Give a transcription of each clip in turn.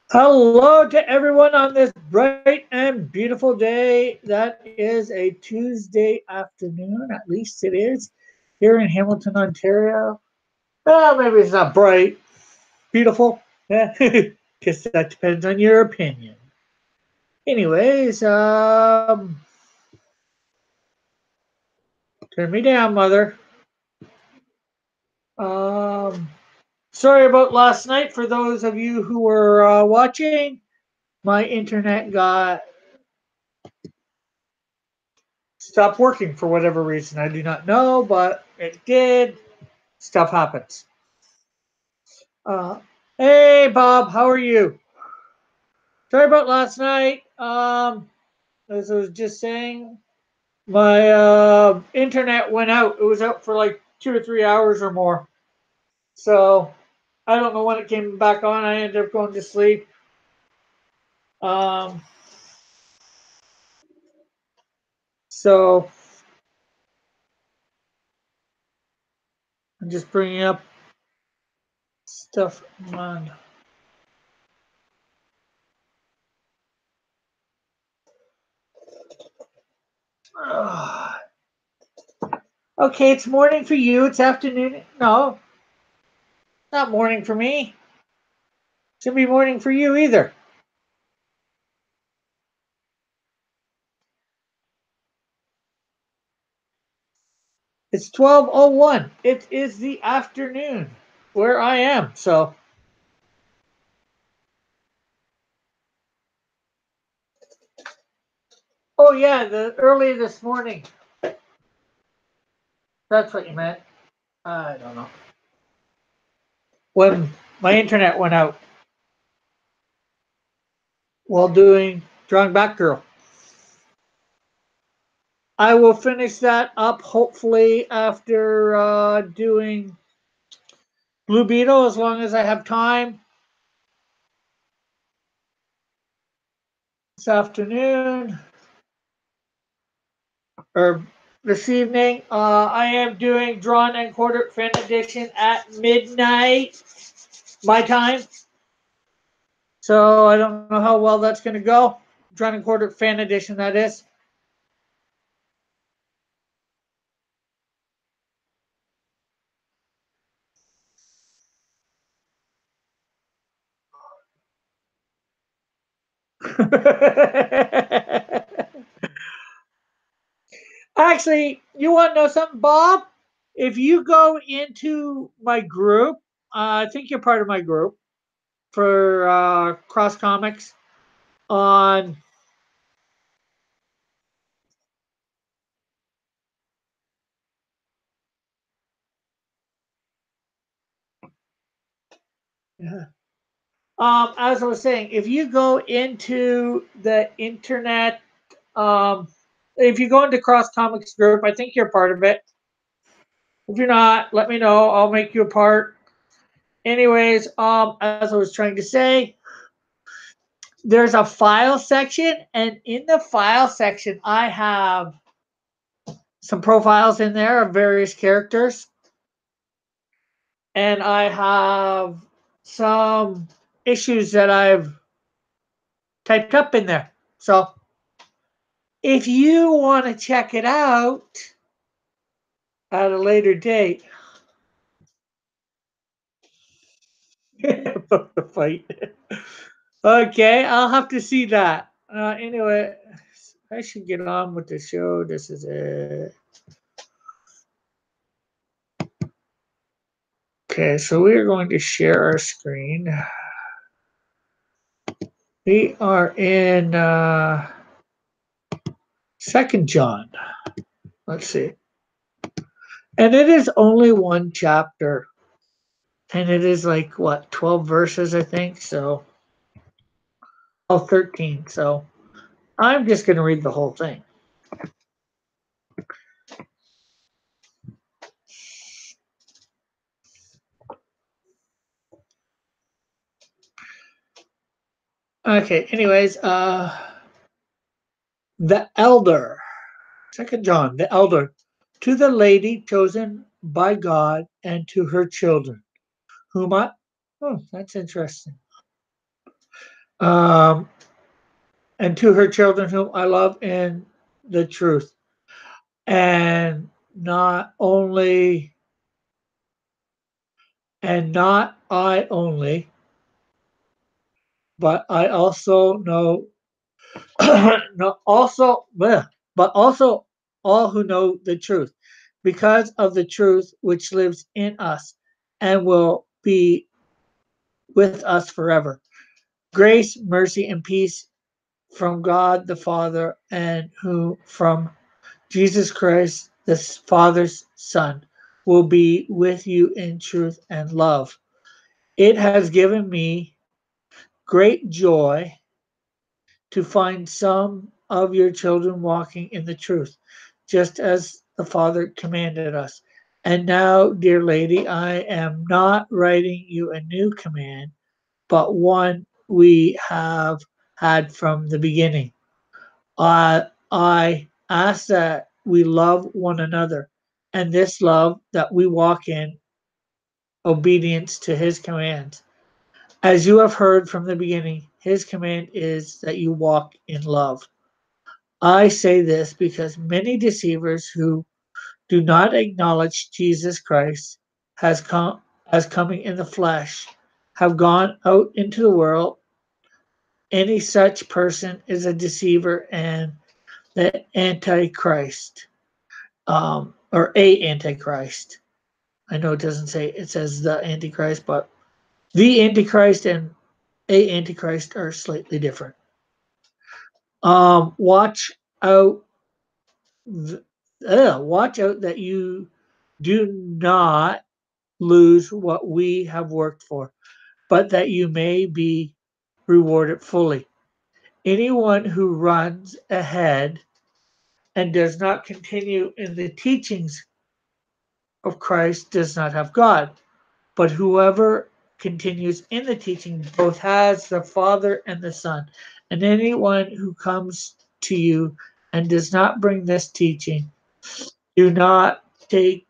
Hello to everyone on this bright and beautiful day. That is a Tuesday afternoon, at least it is, here in Hamilton, Ontario. Well, maybe it's not bright, beautiful. Yeah, guess that depends on your opinion. Anyways, turn me down, mother. Um, Sorry about last night for those of you who were watching. My internet got stopped working for whatever reason. I do not know, but it did. Stuff happens. Uh, hey, Bob, how are you? Sorry about last night. As I was just saying, my internet went out. It was out for like 2 or 3 hours or more. So I don't know when it came back on. I ended up going to sleep. Um, so I'm just bringing up stuff on. Okay, it's morning for you. It's afternoon. No, not morning for me. Shouldn't be morning for you either. It's 12:01. It is the afternoon where I am. So, oh yeah, the early this morning. That's what you meant. I don't know. When my internet went out while doing Drawing Back Girl. I will finish that up hopefully after doing Blue Beetle as long as I have time this afternoon or this evening. I am doing Drawn and Quartered Fan Edition at midnight my time. So I don't know how well that's going to go. Drawn and Quartered Fan Edition, that is. Actually, you want to know something, Bob? If you go into my group, I think you're part of my group for Cross Comics on. As I was saying, if you go into the internet, um, if you go into Cross Comics group, I think you're part of it. If you're not, let me know. I'll make you a part. Anyways, as I was trying to say, there's a file section, and in the file section, I have some profiles in there of various characters, and I have some issues that I've typed up in there. So if you want to check it out at a later date, the fight. Okay, I'll have to see that. Anyway, I should get on with the show. This is it. Okay, so we are going to share our screen. We are in Second John. Let's see, and it is only one chapter, and it is like what 12 verses, I think. So, oh, 13. So I'm just going to read the whole thing. Okay. Anyways, the elder, Second John, the elder, to the lady chosen by God and to her children, whom I. Oh, that's interesting. Um, and to her children whom I love in the truth. And not only, and not I only, but I also know, no, also, bleh, but also all who know the truth, because of the truth which lives in us and will be with us forever. Grace, mercy, and peace from God the Father and who from Jesus Christ, the Father's Son, will be with you in truth and love. It has given me great joy to find some of your children walking in the truth, just as the Father commanded us. And now, dear lady, I am not writing you a new command, but one we have had from the beginning. I ask that we love one another, and this love that we walk in obedience to his commands. As you have heard from the beginning, his command is that you walk in love. I say this because many deceivers who do not acknowledge Jesus Christ has come as coming in the flesh have gone out into the world. Any such person is a deceiver and the antichrist, or a antichrist. I know it doesn't say, it says the antichrist, but the antichrist and a antichrist are slightly different. Watch out, watch out that you do not lose what we have worked for, but that you may be rewarded fully. Anyone who runs ahead and does not continue in the teachings of Christ does not have God. But whoever continues in the teaching both has the Father and the Son. And anyone who comes to you and does not bring this teaching, do not take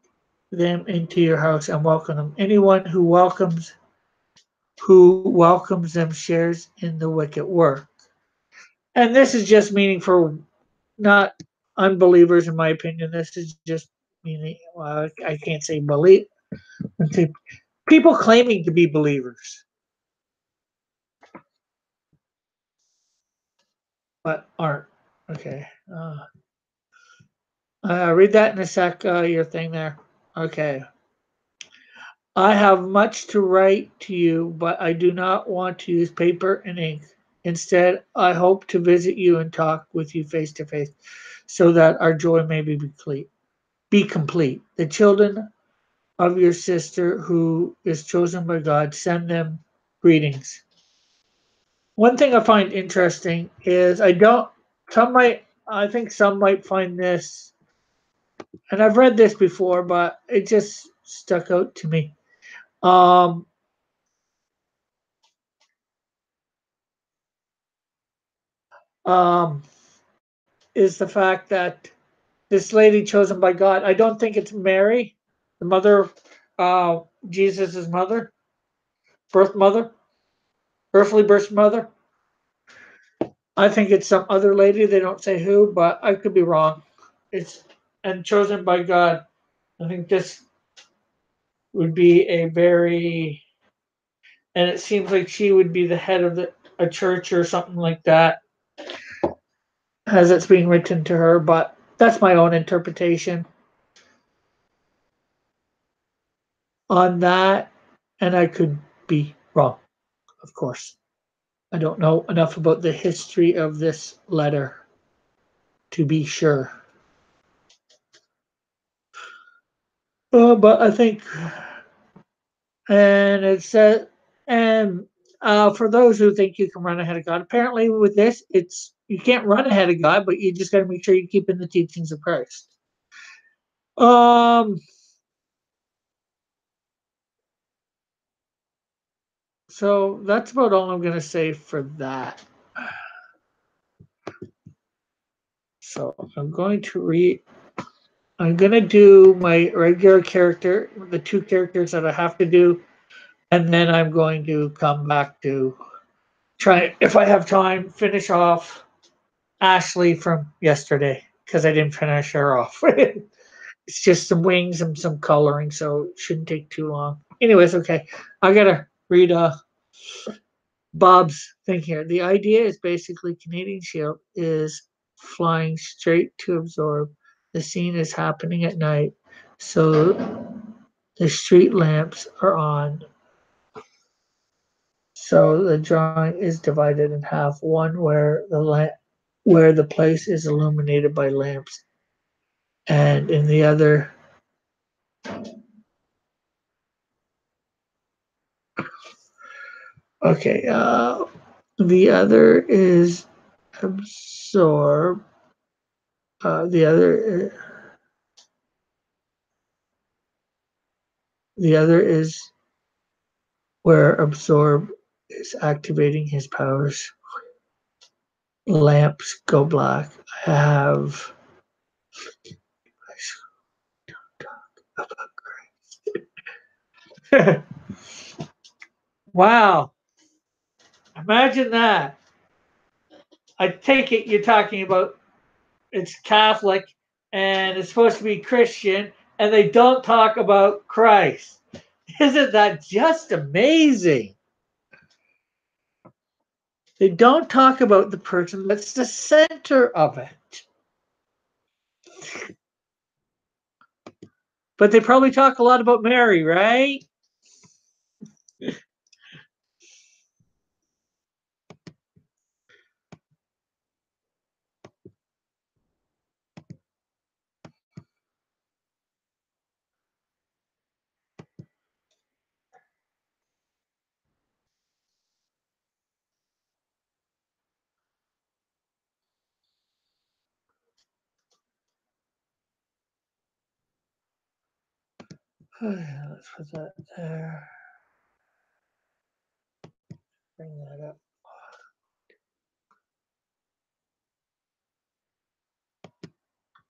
them into your house and welcome them. Anyone who welcomes them shares in the wicked work. And this is just meaning for not unbelievers, in my opinion. This is just meaning, well, I can't say believe. People claiming to be believers, but aren't. Okay. Read that in a sec, your thing there. Okay. I have much to write to you, but I do not want to use paper and ink. Instead, I hope to visit you and talk with you face to face so that our joy may be complete. Be complete. The children of your sister who is chosen by God, send them greetings. One thing I find interesting is I think some might find this, and I've read this before, but it just stuck out to me. Um, um, is the fact that this lady chosen by God, I don't think it's Mary, the mother, uh, Jesus' mother, birth mother, earthly birth mother. I think it's some other lady. They don't say who, but I could be wrong. It's and chosen by God. I think this would be a very, and it seems like she would be the head of a church or something like that, as it's being written to her. But that's my own interpretation on that, and I could be wrong, of course. I don't know enough about the history of this letter to be sure. But I think, and it says, and for those who think you can run ahead of God, apparently with this, it's you can't run ahead of God, but you just got to make sure you keep in the teachings of Christ. Um, so that's about all I'm gonna say for that. So I'm going to read. I'm gonna do my regular character, the two characters that I have to do, and then I'm going to come back to try, if I have time, finish off Ashley from yesterday because I didn't finish her off. It's just some wings and some coloring, so it shouldn't take too long. Anyways, okay, I gotta read Bob's thing here. The idea is basically Canadian Shield is flying straight to absorb. The scene is happening at night, so the street lamps are on. So the drawing is divided in half. One where the place is illuminated by lamps, and in the other, okay, the other is absorb. The other, the other is where absorb is activating his powers. Lamps go black. I have. Wow! Imagine that. I take it you're talking about it's Catholic and it's supposed to be Christian, and they don't talk about Christ. Isn't that just amazing? They don't talk about the person that's the center of it. But they probably talk a lot about Mary, right? Let's put that there. Bring that up.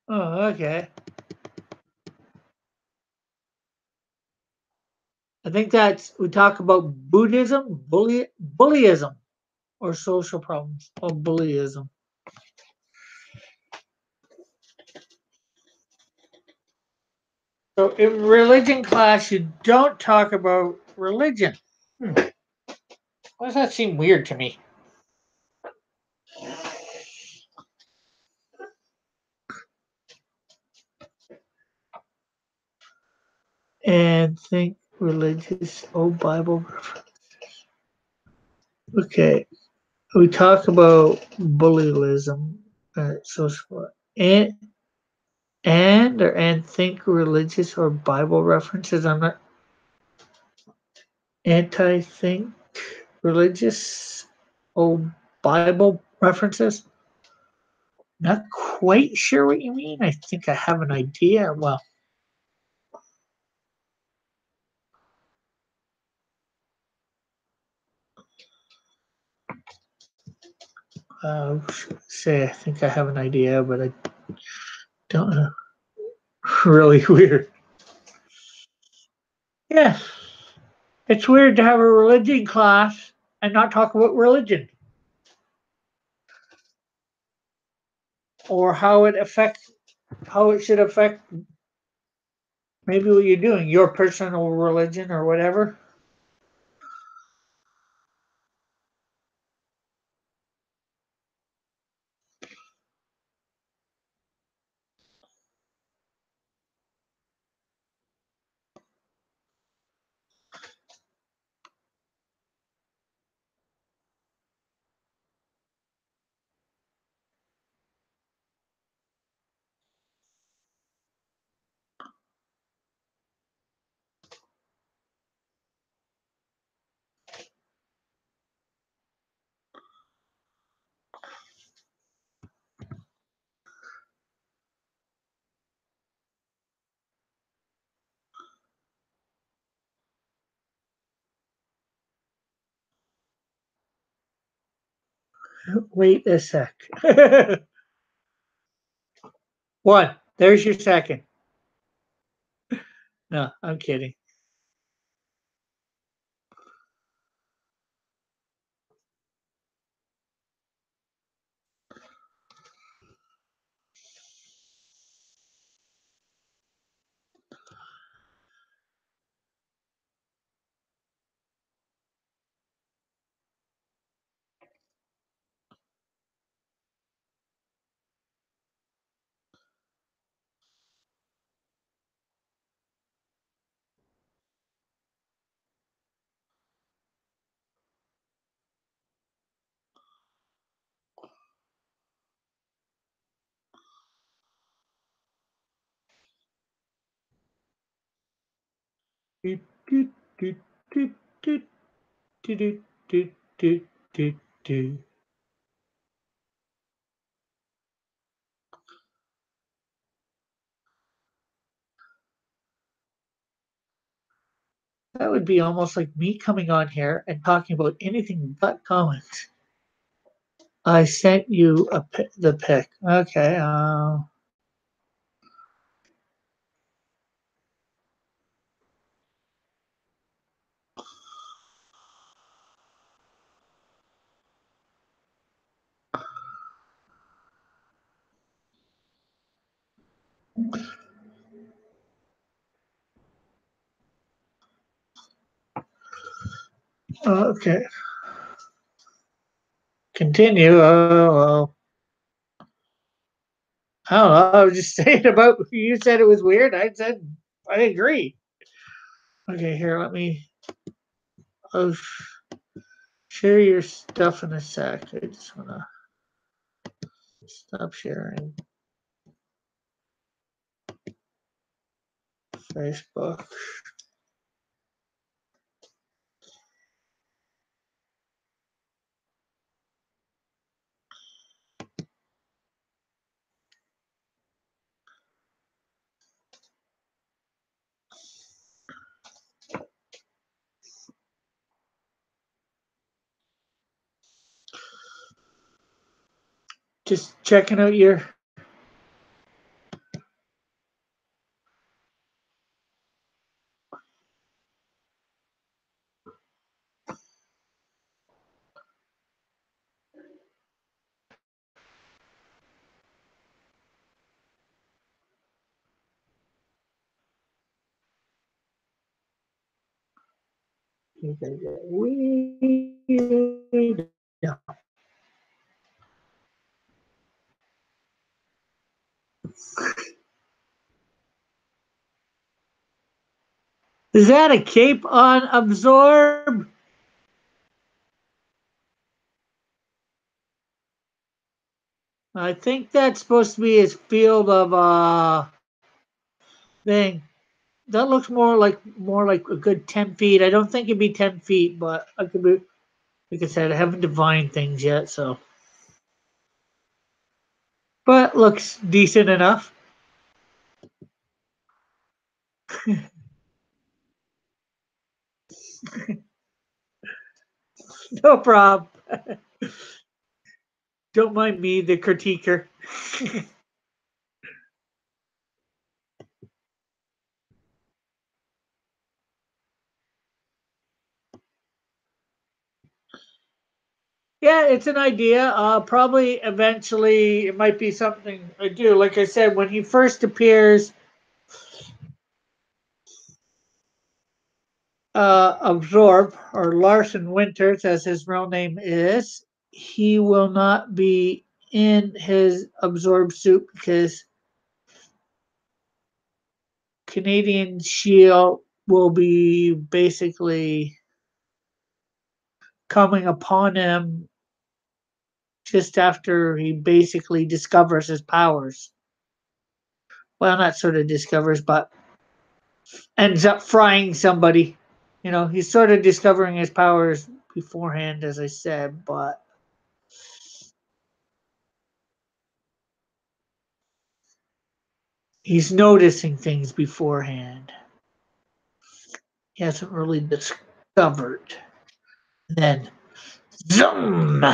Oh, okay. I think that's we talk about Buddhism, bullyism, or social problems, or bullyism. So in religion class, you don't talk about religion. Why does that seem weird to me? And think religious, oh Bible. Okay, we talk about bullyism, social, and think religious or Bible references. I'm not anti-think religious or Bible references. Not quite sure what you mean. I think I have an idea. Well, say I think I have an idea, but I don't know. Really weird. Yeah, it's weird to have a religion class and not talk about religion or how it should affect maybe what you're doing, your personal religion or whatever. Wait a sec. One. There's your second. No, I'm kidding. do, do, do, do, do, do, do, do, do. That would be almost like me coming on here and talking about anything but comics. I sent you the pic. Okay. Okay. Continue. Well, I don't know. I was just saying about you said it was weird. I said I agree. Okay, here, let me. I'll share your stuff in a sec. I just want to stop sharing Facebook. Just checking out your. Is that a cape on absorb? I think that's supposed to be his field of thing. That looks more like a good 10 feet. I don't think it'd be 10 feet, but I could be. Like I said, I haven't divined things yet, so. But looks decent enough. No problem. Don't mind me, the critiquer. Yeah, it's an idea. Probably eventually it might be something I do. Like I said, when he first appears, Absorb, or Larson Winters, as his real name is, he will not be in his Absorb suit because Canadian Shield will be basically coming upon him just after he basically discovers his powers. Well, not sort of discovers, but ends up frying somebody. You know, he's sort of discovering his powers beforehand, as I said, but he's noticing things beforehand. He hasn't really discovered. Then, zoom!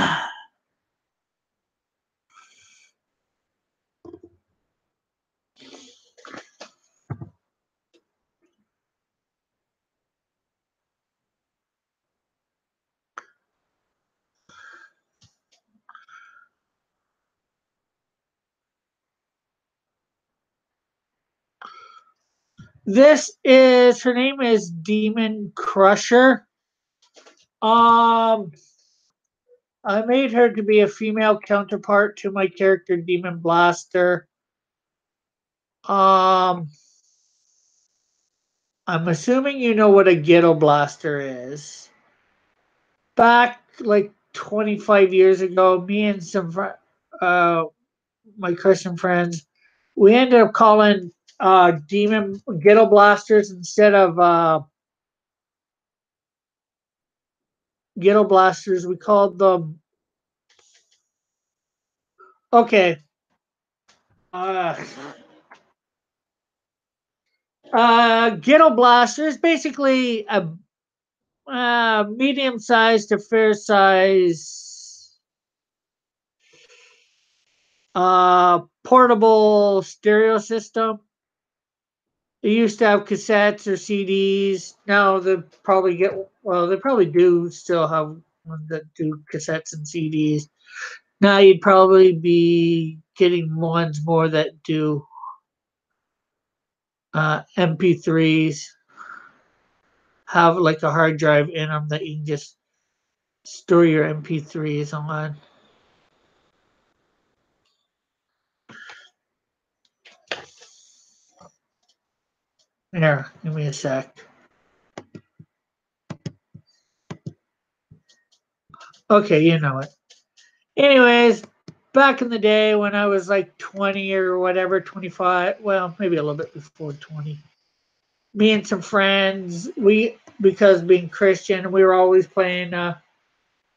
This is her name is Demon Crusher. Um, I made her to be a female counterpart to my character Demon Blaster. Um, I'm assuming you know what a Ghetto Blaster is. Back like 25 years ago, me and uh, my Christian friends, we ended up calling demon Ghetto Blasters instead of ghetto blasters. We called them. Okay. Uh, Ghetto blasters basically a medium-sized to fair-size portable stereo system. They used to have cassettes or CDs. Now they probably get well. They probably do still have ones that do cassettes and CDs. Now you'd probably be getting ones more that do MP3s. Have like a hard drive in them that you can just store your MP3s on. Here, give me a sec. Okay, you know it. Anyways, back in the day when I was like 20 or whatever, 25, well, maybe a little bit before 20, me and some friends, because being Christian, we were always playing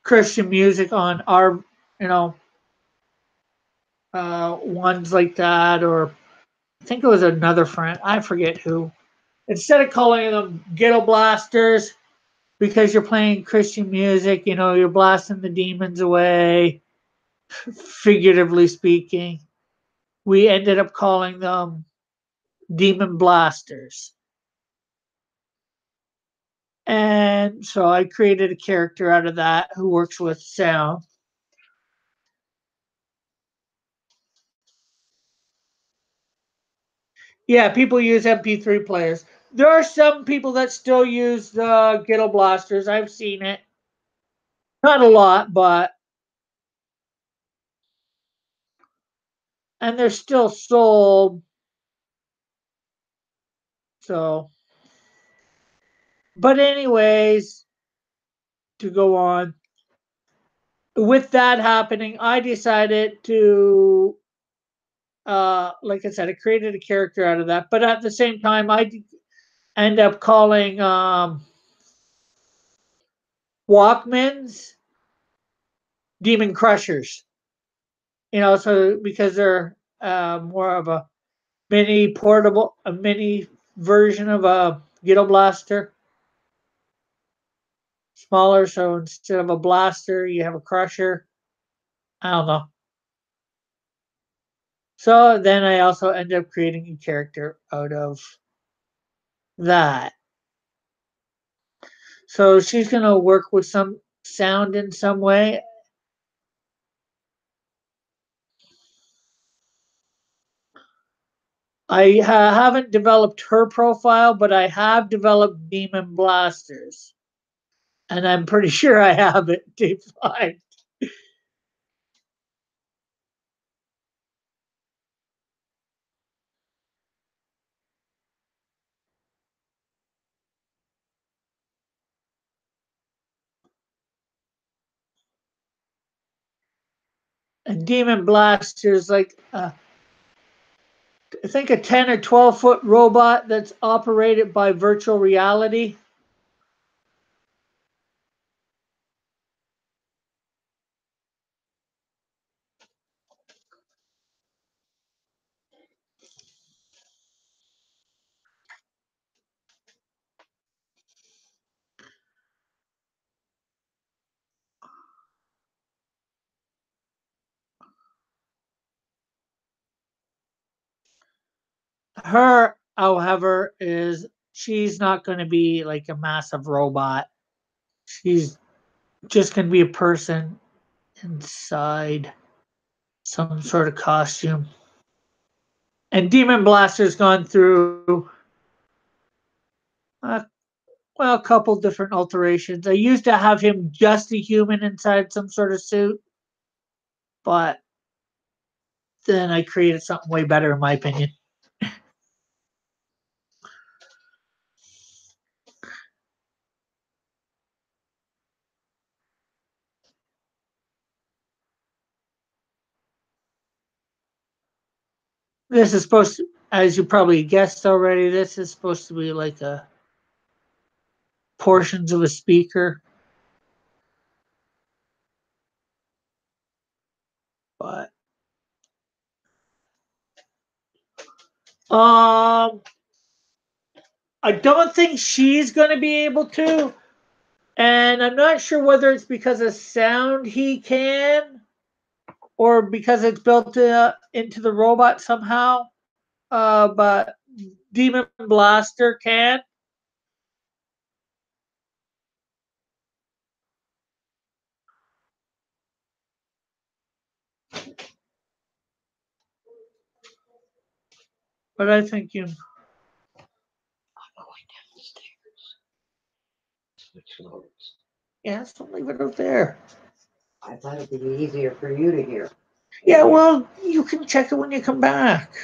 Christian music on our, you know, ones like that, or I think it was another friend, I forget who. Instead of calling them ghetto blasters, because you're playing Christian music, you know, you're blasting the demons away, figuratively speaking. We ended up calling them demon blasters. And so I created a character out of that who works with sound. Yeah, people use MP3 players. There are some people that still use the ghetto blasters. I've seen it. Not a lot, but and they're still sold. So, but anyways, to go on, with that happening, I decided to, like I said, I created a character out of that. But at the same time, I end up calling Walkmans demon crushers. You know, so because they're more of a a mini version of a ghetto blaster, smaller. So instead of a blaster, you have a crusher. I don't know. So then I also end up creating a character out of that. So she's gonna work with some sound in some way. I haven't developed her profile, but I have developed demon blasters, and I'm pretty sure I have it defined. And demon blasters like I think a 10 or 12-foot robot that's operated by virtual reality. Her, however, is she's not going to be like a massive robot. She's just going to be a person inside some sort of costume. And Demon Blaster's gone through uh, well, a couple different alterations. I used to have him just a human inside some sort of suit, but then I created something way better, in my opinion. This is supposed to, as you probably guessed already, this is supposed to be like a portions of a speaker. but um, I don't think she's going to be able to, and I'm not sure whether it's because of sound he can, or because it's built into the robot somehow. But Demon Blaster can. But I think you. Yeah, so leave it out there. I thought it'd be easier for you to hear. Yeah, well, you can check it when you come back.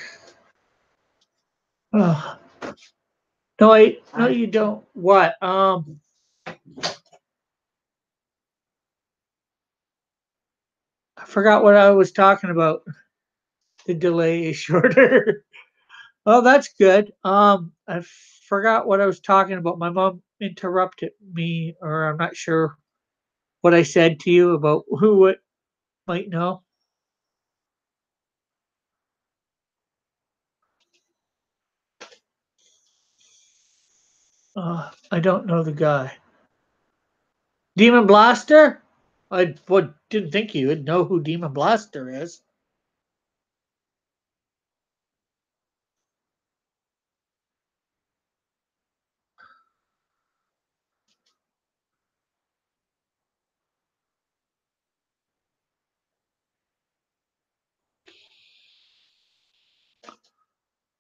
Oh. No, you don't. What? I forgot what I was talking about. The delay is shorter. Oh, that's good. I forgot what I was talking about. My mom interrupted me, or I'm not sure what I said to you about who it might know. I don't know the guy. Demon Blaster? Didn't think you would know who Demon Blaster is.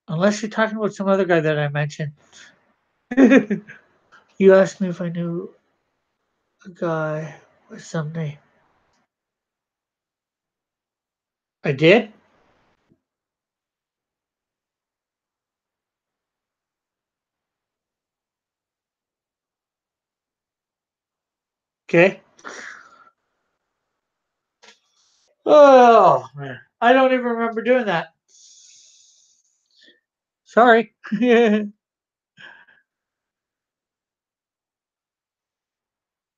Unless you're talking about some other guy that I mentioned. You asked me if I knew a guy with some name. I did? Okay. Oh, man. I don't even remember doing that. Sorry.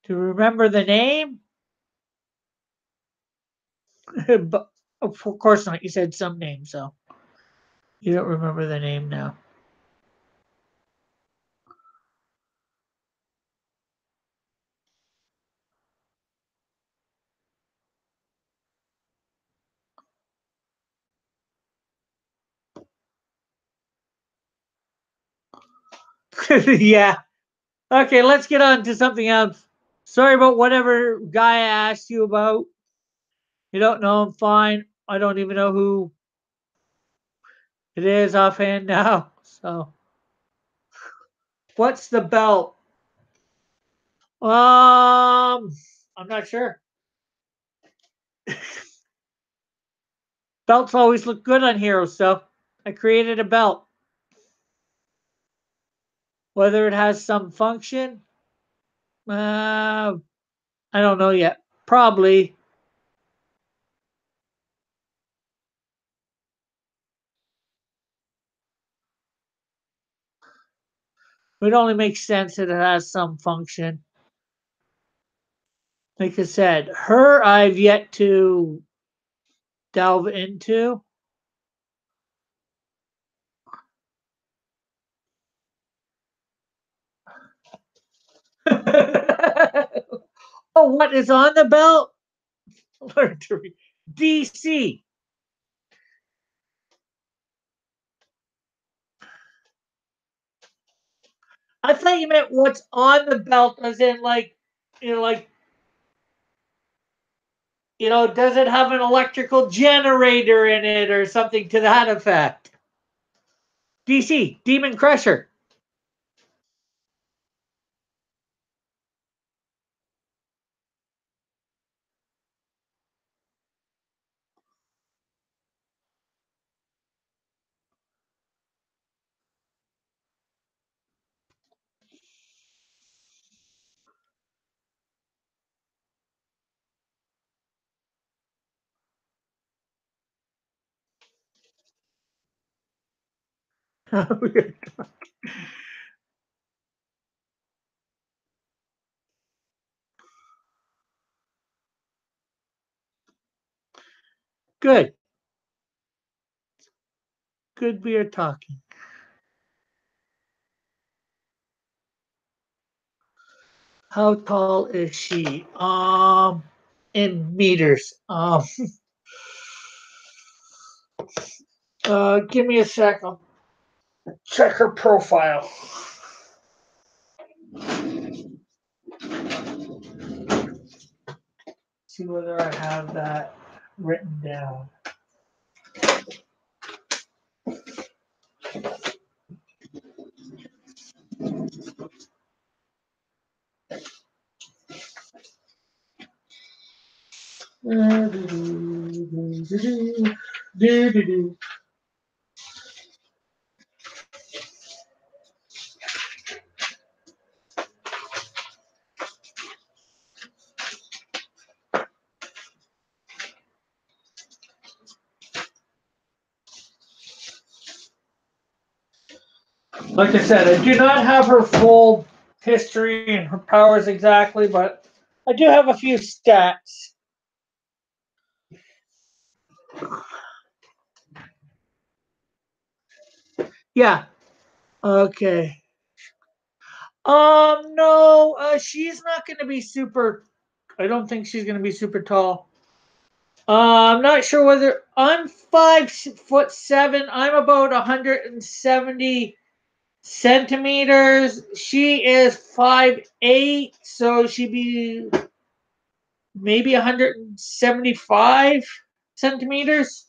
To remember the name? But of course not. You said some name, so you don't remember the name now. Yeah. Okay, let's get on to something else. Sorry about whatever guy I asked you about. You don't know him, fine. I don't even know who it is offhand now. So, what's the belt? I'm not sure. Belts always look good on heroes, so I created a belt. Whether it has some function, I don't know yet. Probably. It only makes sense that it has some function. Like I said, her I've yet to delve into. Oh, what is on the belt? Learn to read. DC. I thought you meant what's on the belt, as in like does it have an electrical generator in it or something to that effect? DC, Demon Crusher. Good. Good we are talking. How tall is she? In meters. Give me a second. Check her profile. See whether I have that written down. Like I said, I do not have her full history and her powers exactly, but I do have a few stats. Yeah. Okay. No, she's not going to be super. I don't think she's going to be super tall. I'm not sure whether I'm 5'7". I'm about 170 centimeters. She is 5'8", so she'd be maybe 175 centimeters.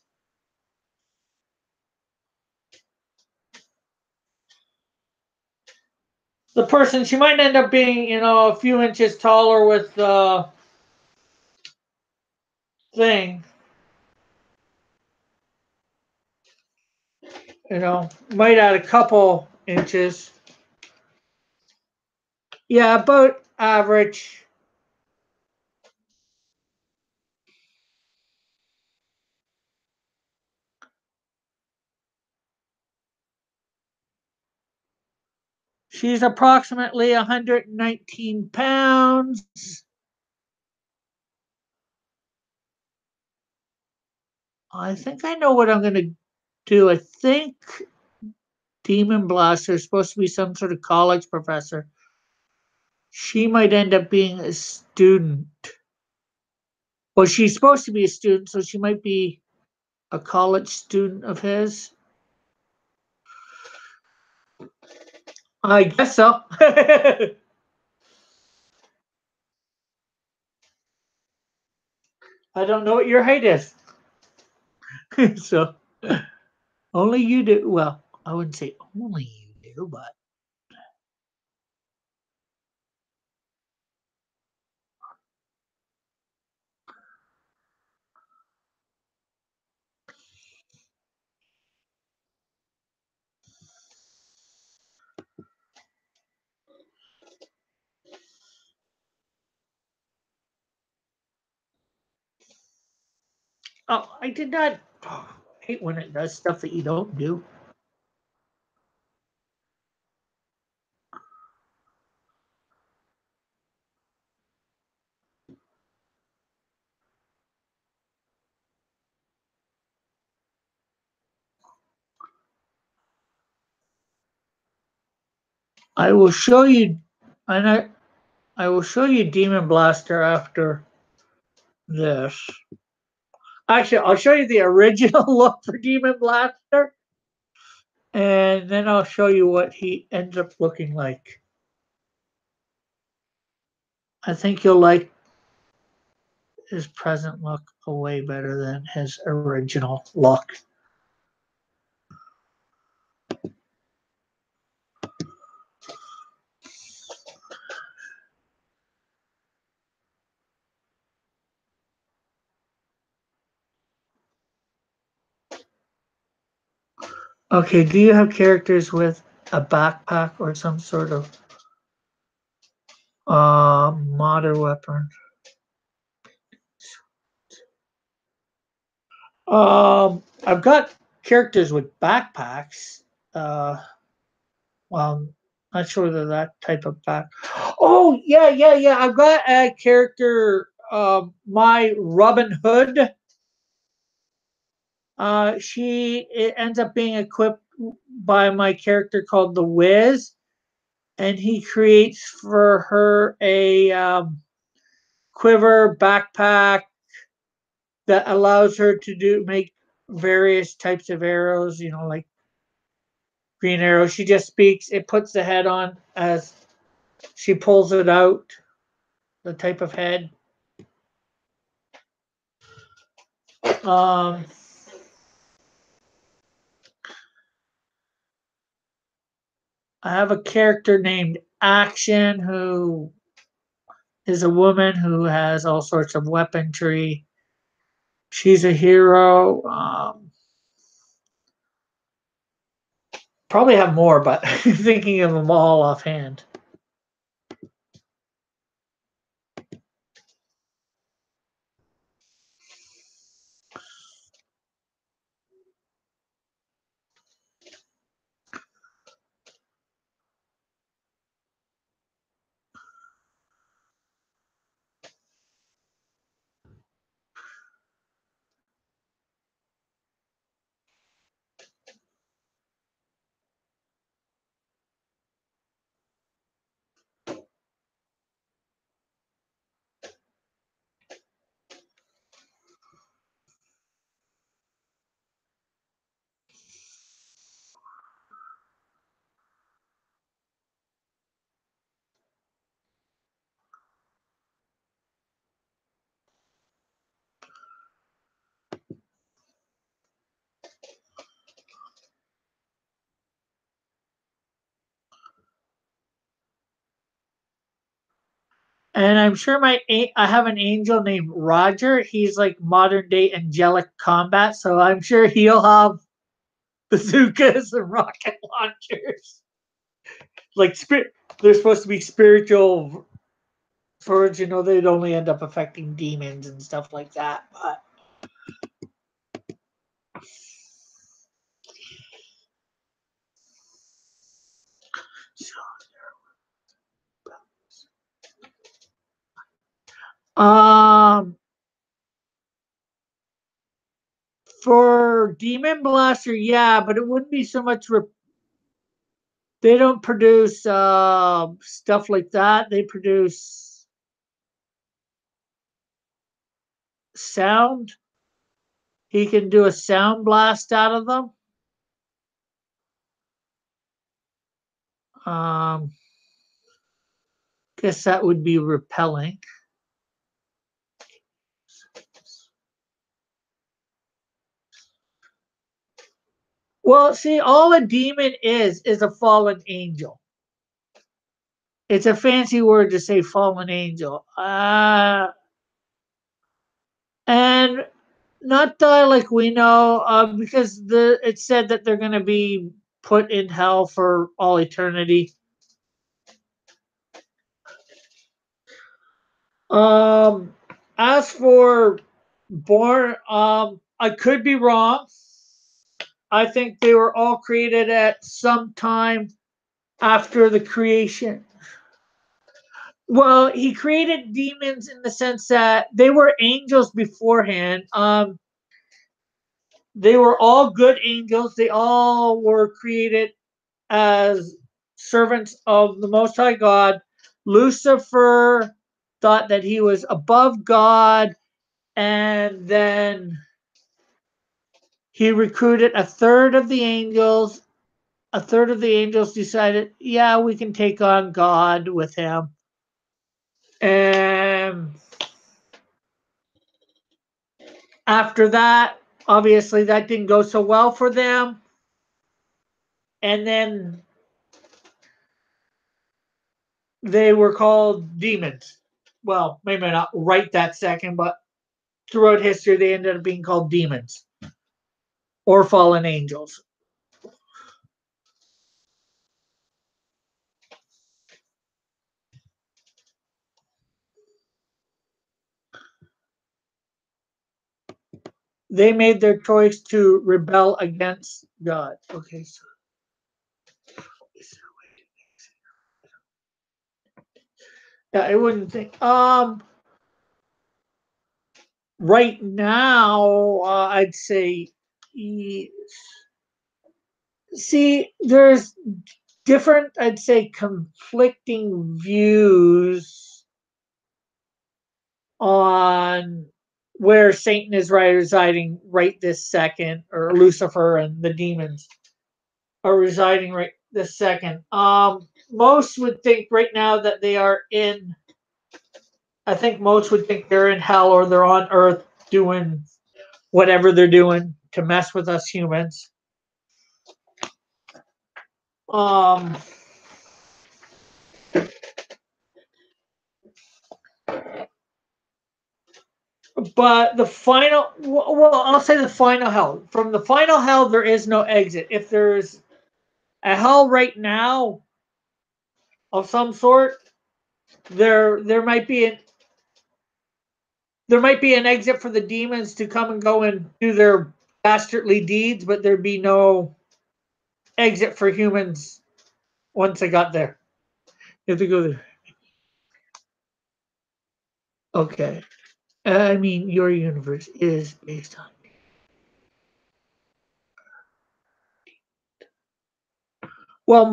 The person, she might end up being, a few inches taller with the thing. Might add a couple inches. Yeah, about average. She's approximately 119 pounds. I think I know what I'm going to do. I think Demon Blaster is supposed to be some sort of college professor. She might end up being a student. Well, she's supposed to be a student, so she might be a college student of his. I guess so. I don't know what your height is. So only you do. Well, I wouldn't say only you do, but I did not. I hate when it does stuff that you don't do. I will show you, and I will show you Demon Blaster after this. Actually, I'll show you the original look for Demon Blaster, and then I'll show you what he ends up looking like. I think you'll like his present look way better than his original look. Okay, do you have characters with a backpack or some sort of modern weapon? I've got characters with backpacks. Well, not sure they're that type of back. Oh yeah. I've got a character, my Robin Hood. It ends up being equipped by my character called the Wiz, and he creates for her a quiver backpack that allows her to make various types of arrows. You know, like green arrow. She just speaks. It puts the head on as she pulls it out. The type of head. Um, I have a character named Action who is a woman who has all sorts of weaponry. She's a hero. Probably have more, but thinking of them all offhand. And I'm sure I have an angel named Roger. He's like modern day angelic combat, so I'm sure he'll have bazookas and rocket launchers. Like they're supposed to be spiritual swords. You know, they'd only end up affecting demons and stuff like that. But um, for Demon Blaster, yeah, but it wouldn't be so much. They don't produce stuff like that. They produce sound. He can do a sound blast out of them. Um, guess that would be repelling. Well, see, all a demon is a fallen angel. It's a fancy word to say fallen angel. And not die like we know, because it said that they're going to be put in hell for all eternity. Um, as for Born, I could be wrong. I think they were all created at some time after the creation. Well, he created demons in the sense that they were angels beforehand. They were all good angels. They all were created as servants of the Most High God. Lucifer thought that he was above God, and then he recruited a third of the angels. A third of the angels decided, yeah, we can take on God with him. And after that, obviously, that didn't go so well for them. And then they were called demons. Well, maybe not right that second, but throughout history, they ended up being called demons or fallen angels. They made their choice to rebel against God. Okay, so yeah, I wouldn't think. Right now, I'd say See, there's different, I'd say, conflicting views on where Satan is residing right this second, or Lucifer and the demons are residing right this second. Most would think right now that they are in. I think most would think they're in hell or they're on Earth doing whatever they're doing to mess with us humans. Um, but the final, well, I'll say the final hell. From the final hell, there is no exit. If there's a hell right now of some sort, there might be an exit for the demons to come and go and do their dastardly deeds, but there'd be no exit for humans once they got there. You have to go there. Okay. I mean, your universe is based on. Well,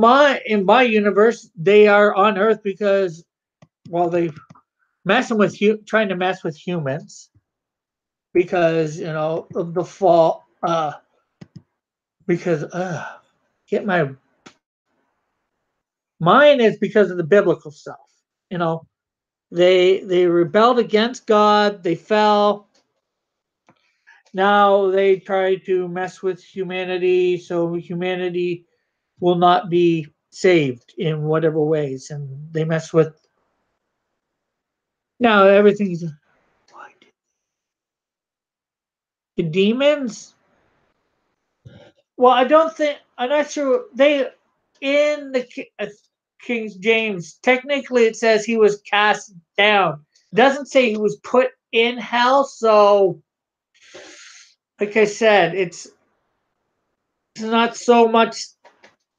in my universe, they are on Earth because, well, they messing with trying to mess with humans because of the fall. Because get my mine is because of the biblical stuff. You know, they rebelled against God. They fell. Now they try to mess with humanity, so humanity will not be saved in whatever ways, and they mess with. Now everything's the demons. Well, I don't think I'm not sure they in the King James. Technically, it says he was cast down. It doesn't say he was put in hell. So, like I said, it's not so much,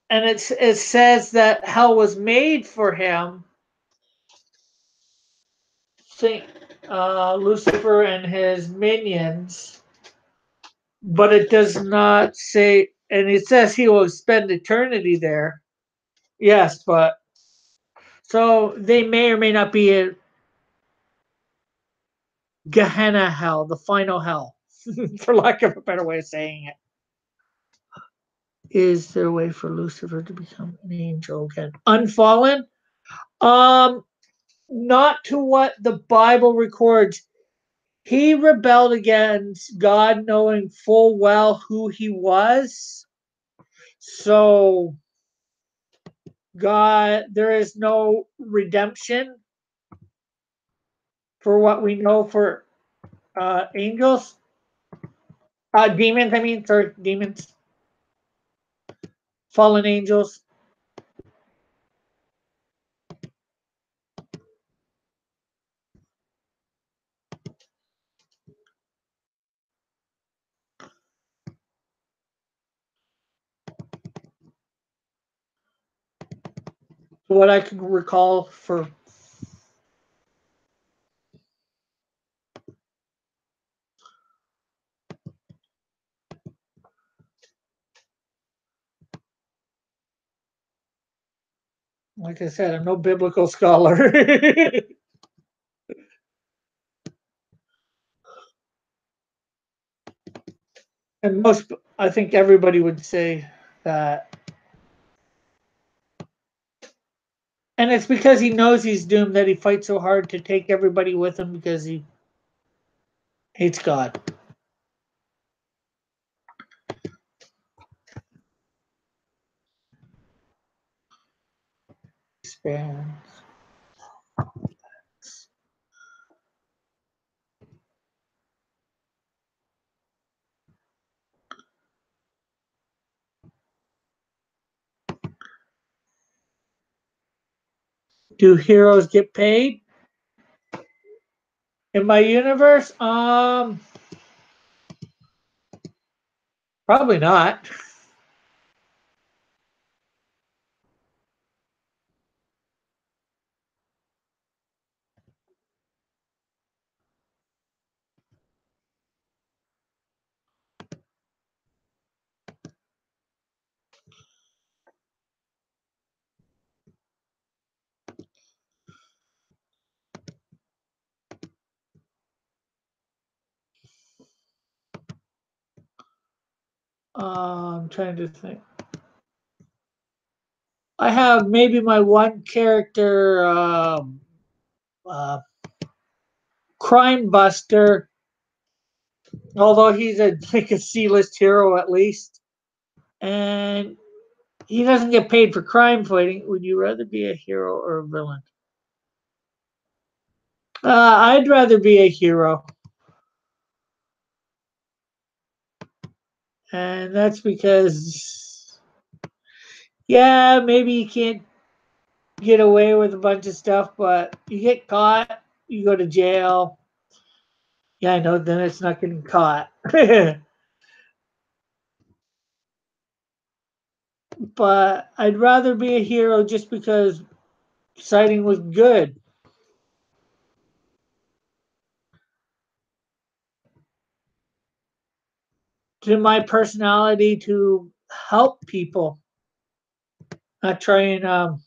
and it says that hell was made for him. Saint Lucifer and his minions, but it does not say, and it says he will spend eternity there. Yes, but so they may or may not be in Gehenna hell, the final hell, for lack of a better way of saying it. Is there a way for Lucifer to become an angel again? Unfallen? Um, not to what the Bible records. He rebelled against God, knowing full well who he was. So, God, there is no redemption for what we know for angels. Demons, I mean, sorry, demons, fallen angels. What I can recall for. Like I said, I'm no biblical scholar. And I think everybody would say that. And it's because he knows he's doomed that he fights so hard to take everybody with him because he hates God. Expands. Do heroes get paid in my universe? Probably not. I'm trying to think. I have maybe my one character, uh, Crime Buster, although he's a like a C-list hero at least, and he doesn't get paid for crime fighting. Would you rather be a hero or a villain? I'd rather be a hero, and that's because, yeah, maybe you can't get away with a bunch of stuff, but you get caught, you go to jail. Yeah, I know. Then it's not getting caught. But I'd rather be a hero just because siding was good to my personality to help people, not try and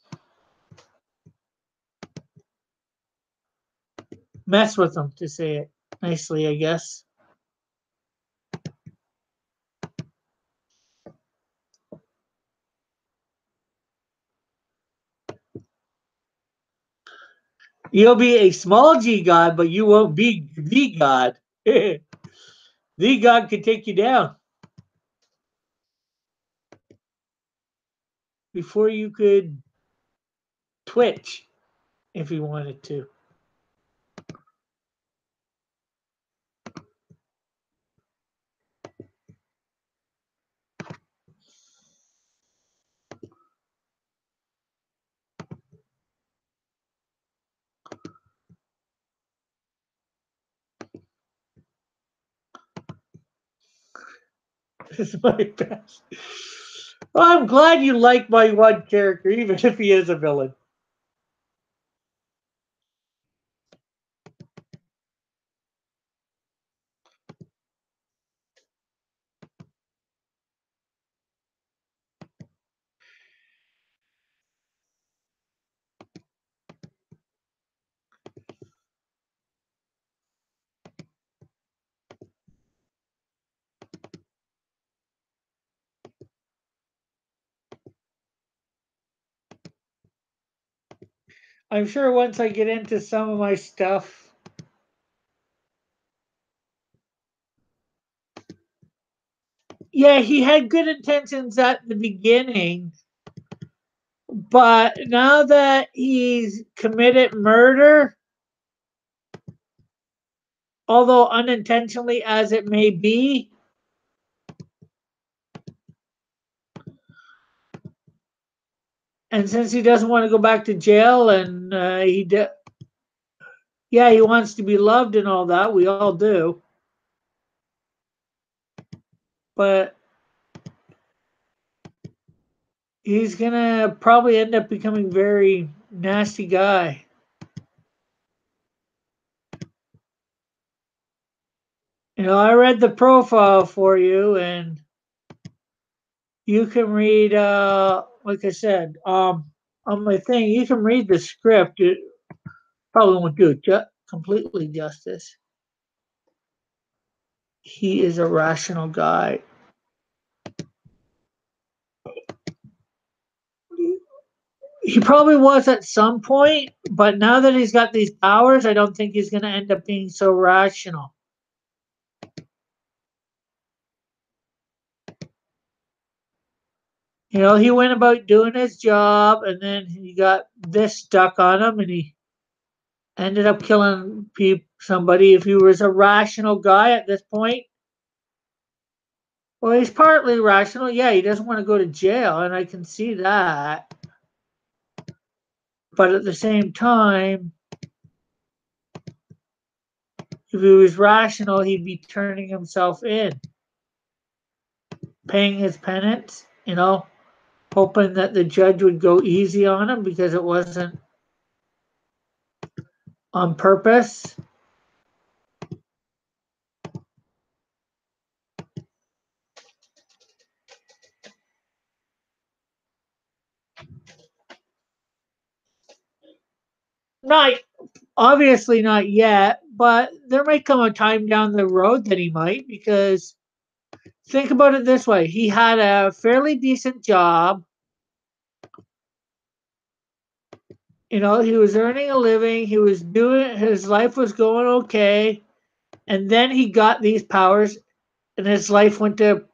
mess with them, to say it nicely, I guess. You'll be a small g god, but you won't be the god. The god could take you down before you could twitch if he wanted to. This is my best. Well, I'm glad you like my one character, even if he is a villain. I'm sure once I get into some of my stuff, yeah, he had good intentions at the beginning, but now that he's committed murder, although unintentionally as it may be, and since he doesn't want to go back to jail, and yeah, he wants to be loved and all that, we all do, but he's gonna probably end up becoming very nasty guy. I read the profile for you, and you can read, like I said, on my thing, you can read the script. It probably won't do it completely justice. He is a rational guy. He probably was at some point, but now that he's got these powers, I don't think he's going to end up being so rational. He went about doing his job, and then he got this stuck on him, and he ended up killing somebody. If he was a rational guy at this point, well, he's partly rational. Yeah, he doesn't want to go to jail, and I can see that. But at the same time, if he was rational, he'd be turning himself in, paying his penance, hoping that the judge would go easy on him because it wasn't on purpose. Not obviously not yet, but there might come a time down the road that he might, because Think about it this way. He had a fairly decent job. He was earning a living. He was doing, his life was going okay. And then he got these powers and his life went to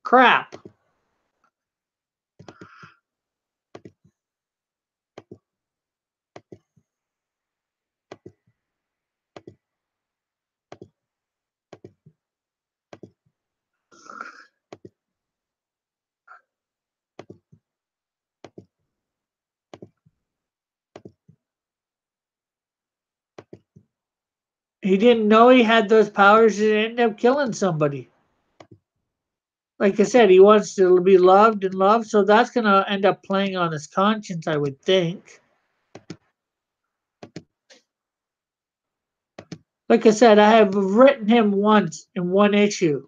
crap. He didn't know he had those powers and ended up killing somebody. Like I said, he wants to be loved and loved, so that's going to end up playing on his conscience, I would think. Like I said, I have written him once in one issue,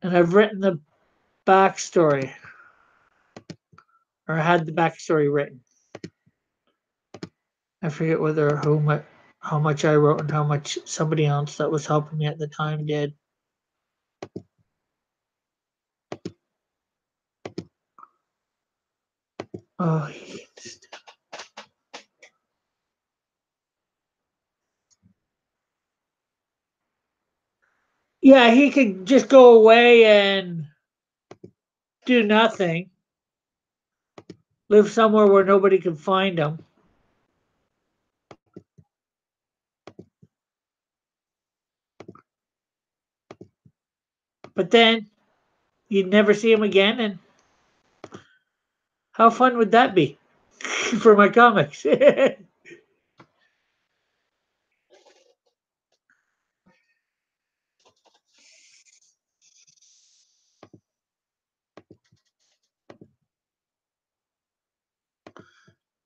and I've written the backstory, or had the backstory written. I forget how much I wrote and how much somebody else that was helping me at the time did. Oh, yeah, he could just go away and do nothing, live somewhere where nobody can find him. But then you'd never see him again, and how fun would that be for my comics?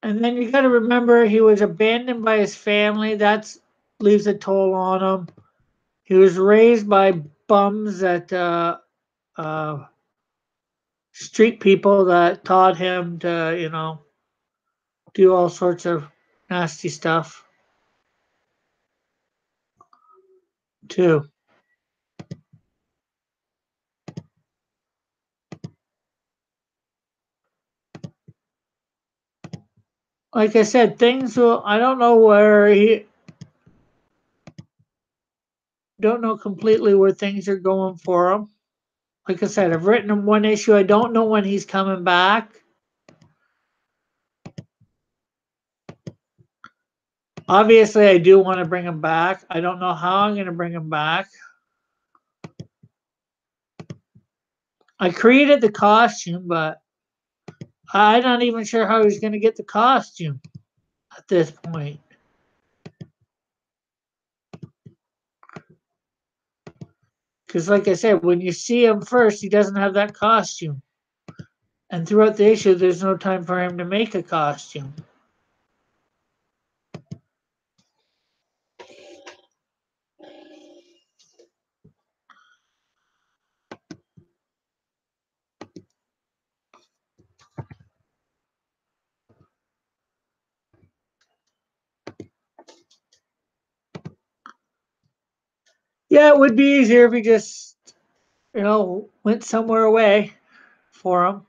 And then you got to remember he was abandoned by his family. That leaves a toll on him. He was raised by bums that uh, street people that taught him to, do all sorts of nasty stuff too. Like I said, things will. I don't know where he. Don't know completely where things are going for him. Like I said, I've written him one issue. I don't know when he's coming back. Obviously, I do want to bring him back. I don't know how I'm going to bring him back. I created the costume, but I'm not even sure how he's going to get the costume at this point. Because, like I said, when you see him first, he doesn't have that costume. And throughout the issue, there's no time for him to make a costume. Yeah, it would be easier if he just, went somewhere away for him.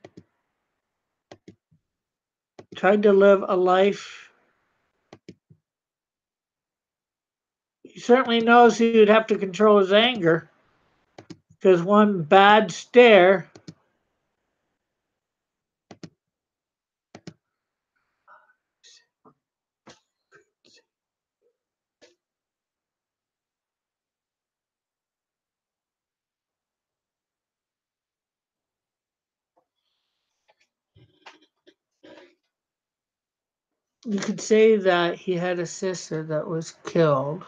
Tried to live a life. He certainly knows he would have to control his anger because one bad stare. You could say that he had a sister that was killed.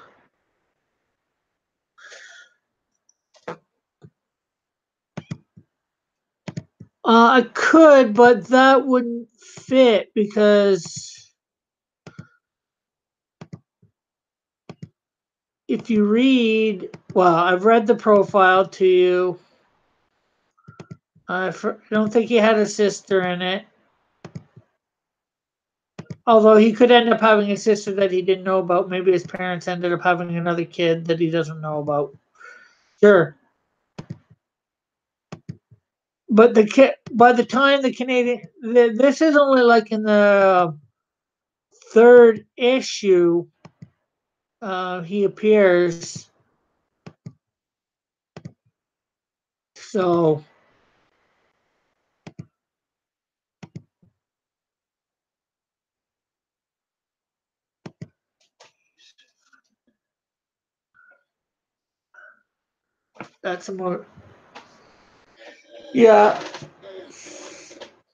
I could, but that wouldn't fit because if you read, well, I've read the profile to you. I don't think he had a sister in it. Although he could end up having a sister that he didn't know about. Maybe his parents ended up having another kid that he doesn't know about. Sure. But by the time the Canadian, this is only like in the third issue, he appears. So that's a more. Yeah.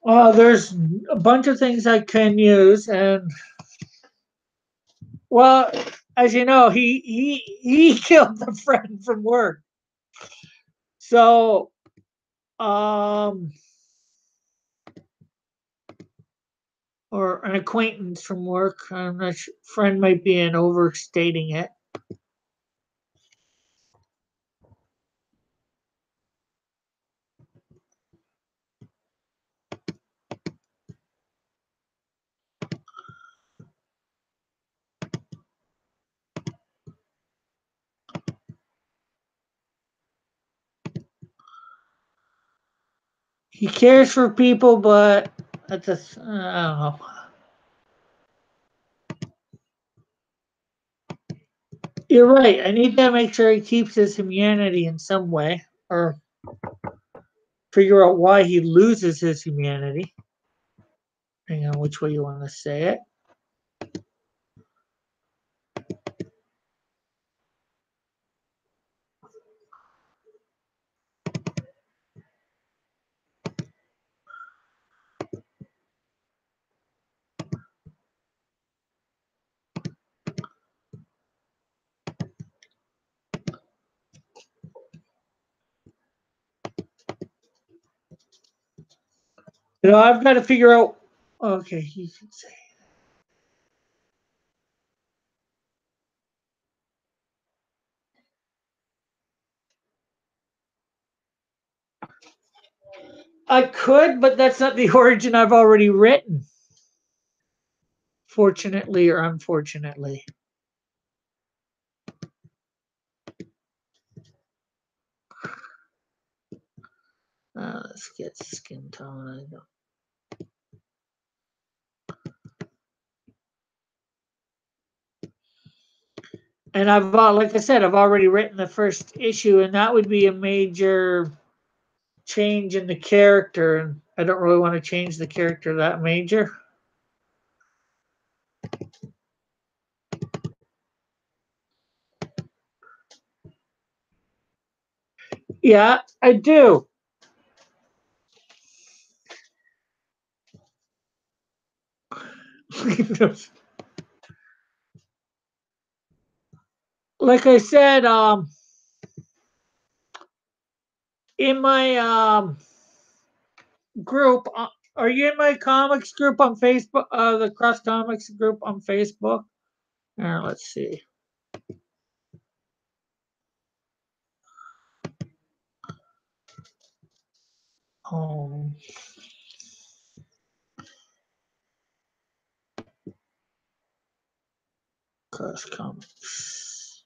There's a bunch of things I can use, and well, as you know, he killed a friend from work. So um, or an acquaintance from work. I'm not sure. Friend might be an overstating it. He cares for people, but at the I don't know. You're right. I need to make sure he keeps his humanity in some way, or figure out why he loses his humanity. Depending on which way you want to say it. I've got to figure out. Okay, you can say. I could, but that's not the origin I've already written. Fortunately or unfortunately. Let's get skin tone. I don't. And I've, like I said, I've already written the first issue, and that would be a major change in the character, and I don't really want to change the character that major. Yeah, I do. Like I said, in my group, are you in my comics group on Facebook? The Cross Comics group on Facebook. Let's see. Um, Cross Comics.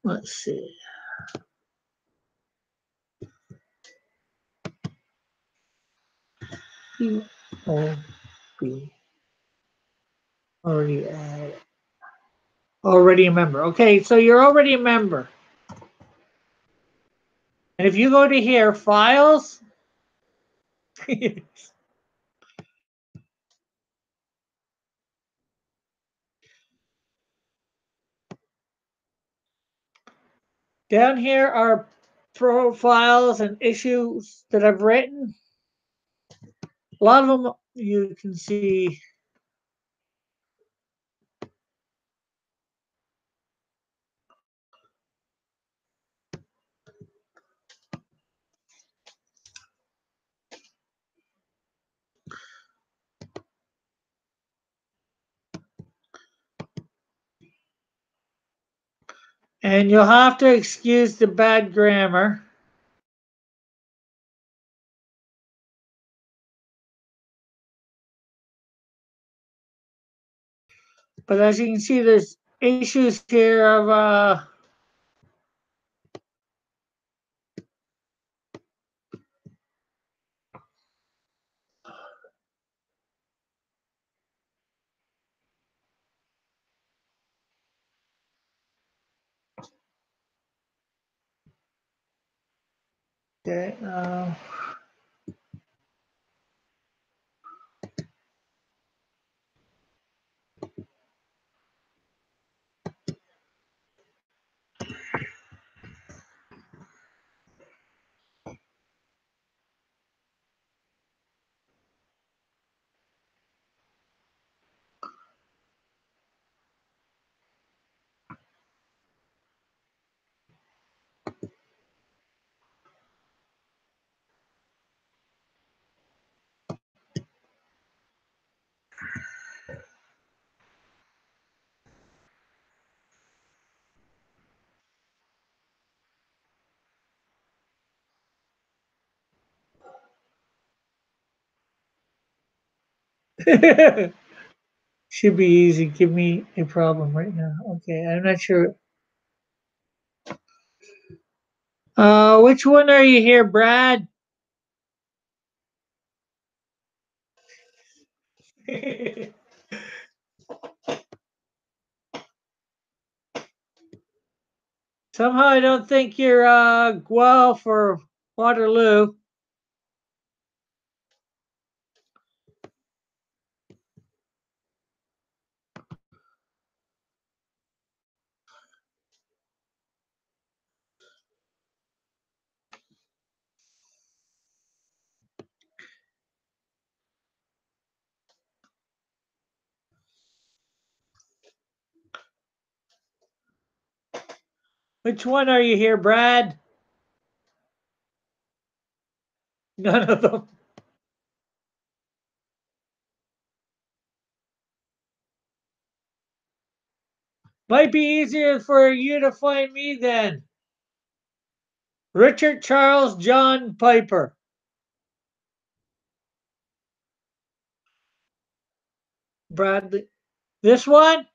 Let's see. Oh, already already a member. Okay, so you're already a member. And if you go to here, files, down here are profiles and issues that I've written. A lot of them you can see. And you'll have to excuse the bad grammar. But as you can see, there's issues here of okay, should be easy. Give me a problem right now. Okay, I'm not sure. Which one are you here, Brad? Somehow I don't think you're Guelph or Waterloo. Which one are you here, Brad? None of them. Might be easier for you to find me then. Richard Charles John Piper. Bradley. This one?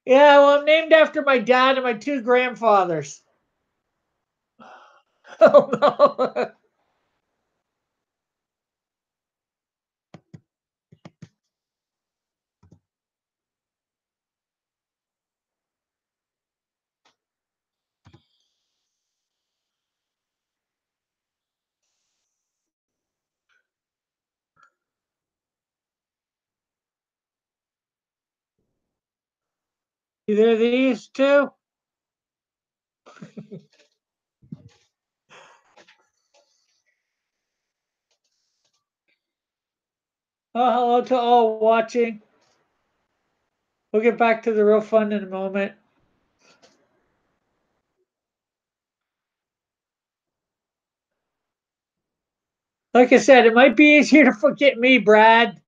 Yeah, well, I'm named after my dad and my two grandfathers. Oh no. Either of these two? Oh, hello to all watching. We'll get back to the real fun in a moment. Like I said, it might be easier to forget me, Brad.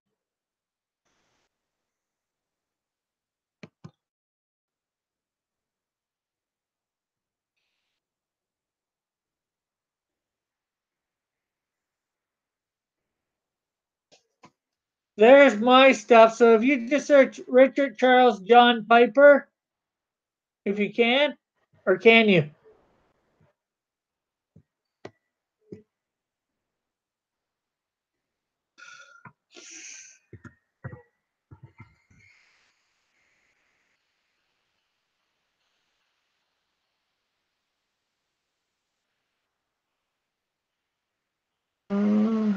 There's my stuff. So if you just search Richard Charles John Piper, if you can, or can you? Uh,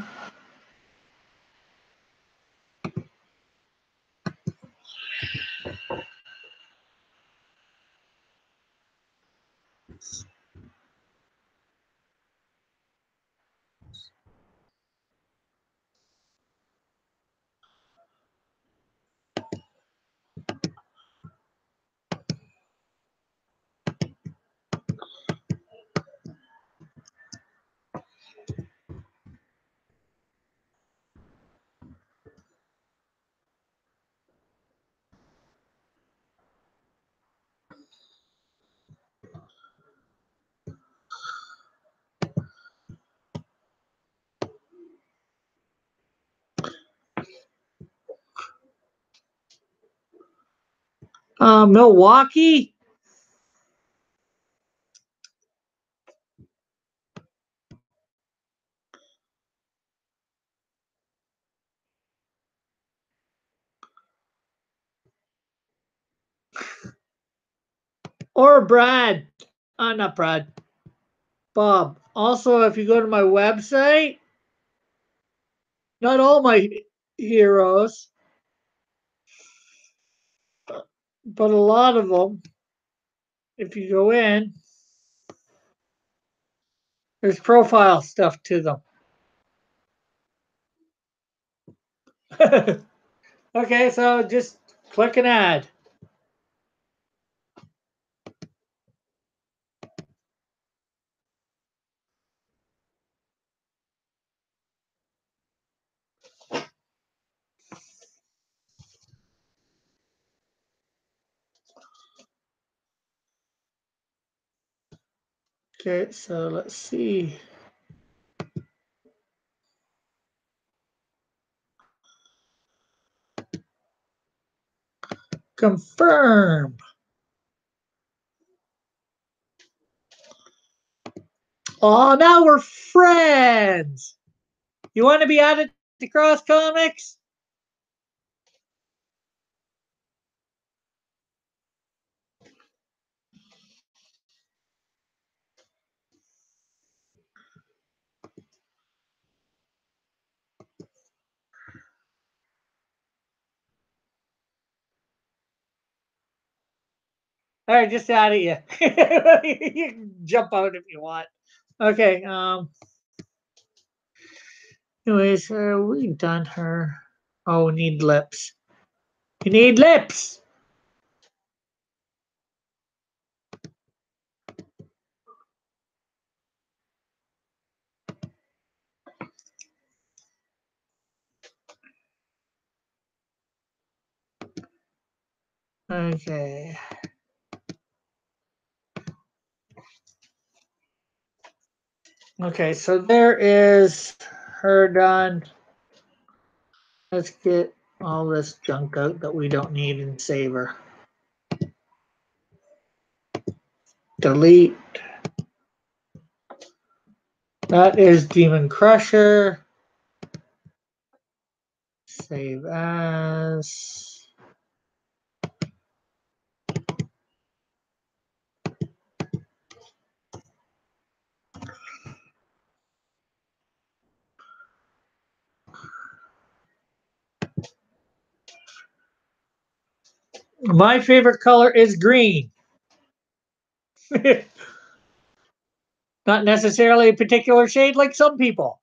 Milwaukee. Or Brad. Not Brad. Bob. Also, if you go to my website, not all my heroes, but a lot of them, if you go in, there's profile stuff to them. Okay, so just click an ad. Okay, so let's see. Confirm. Oh, now we're friends. You want to be added to Cross Comics? All right, just added you. You can jump out if you want. Okay. Anyways, we done her. Oh, we need lips. You need lips. Okay. Okay, so there is her done. Let's get all this junk out that we don't need and save her. Delete. That is Demon Crusher. Save as. My favorite color is green. Not necessarily a particular shade like some people.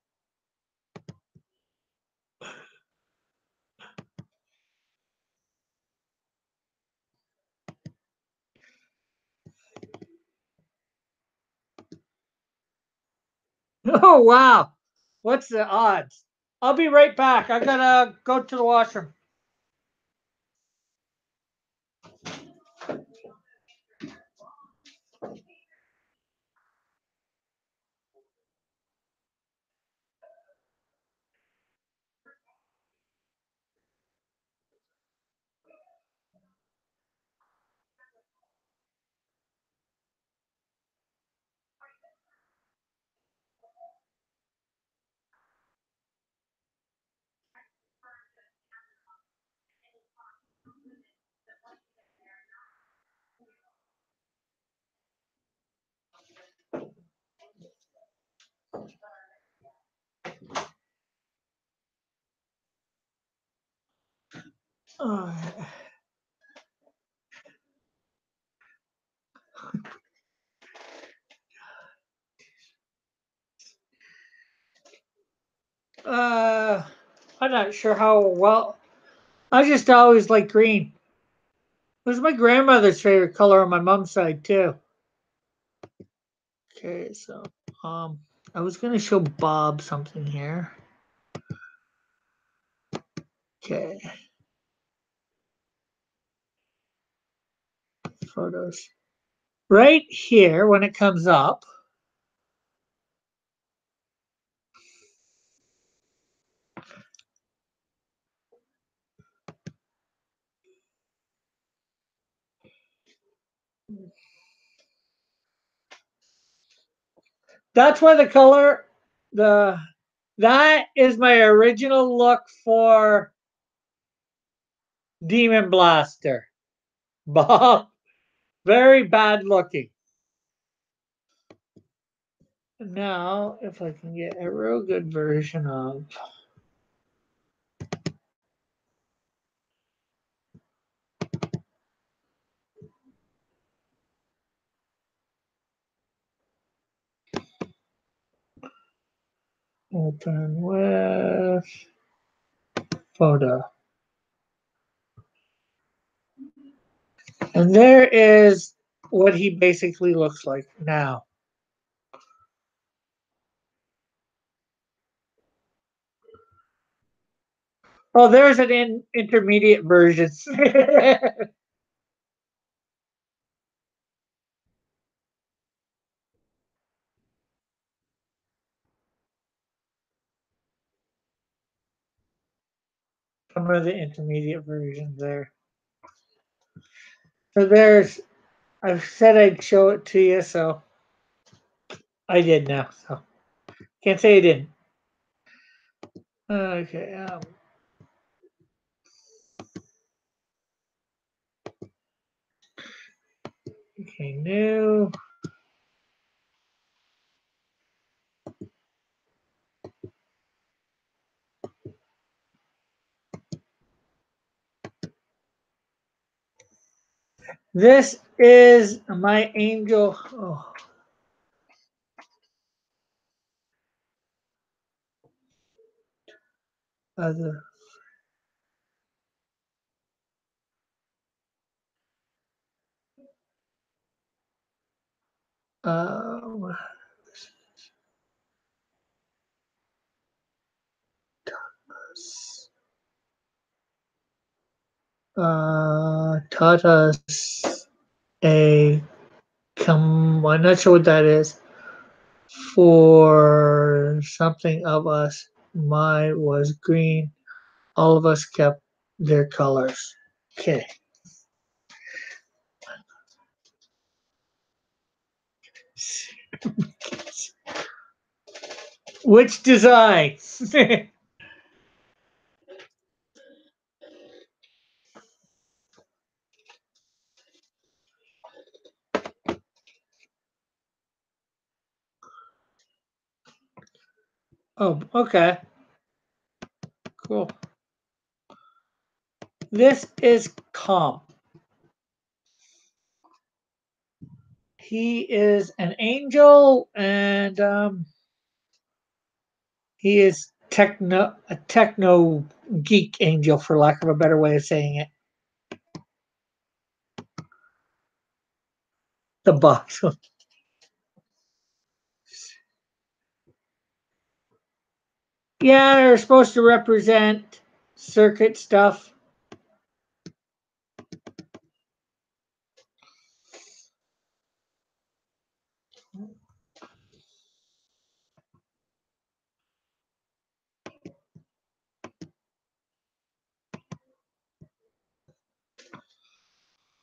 Oh, wow. What's the odds? I'll be right back. I gotta go to the washroom. Oh. Uh, I'm not sure how well. I just always like green. It was my grandmother's favorite color on my mom's side too. Okay, so I was gonna show Bob something here. Okay, photos. Right here, when it comes up, That's why the color, the that is my original look for Demon Blaster. Bob, very bad looking. Now, if I can get a real good version of open with photo. And there is what he basically looks like now. Oh, there's an intermediate version. Some of the intermediate versions there. So there's, I said I'd show it to you, so I did now. So can't say I didn't. Okay. Okay. New. This is my angel. Oh, other. Uh, taught us a come. I'm not sure what that is. For something of us, my was green. All of us kept their colors. Okay. Which design? Oh, okay. Cool. This is Calm. He is an angel, and he is a techno geek angel, for lack of a better way of saying it. The box. Yeah, they're supposed to represent circuit stuff.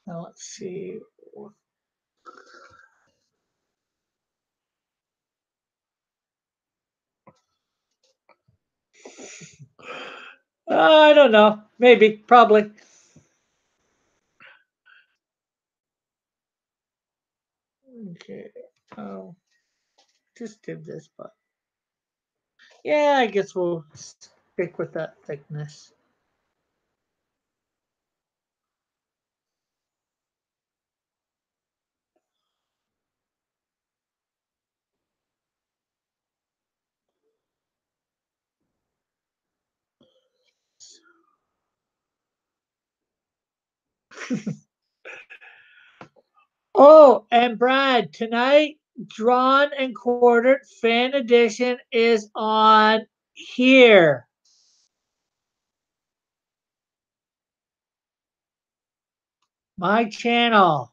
Now let's see. I don't know. Maybe, probably. Okay. Oh, just did this, but yeah, I guess we'll stick with that thickness. Oh, and Brad, tonight, Drawn and Quartered Fan Edition is on here. My channel.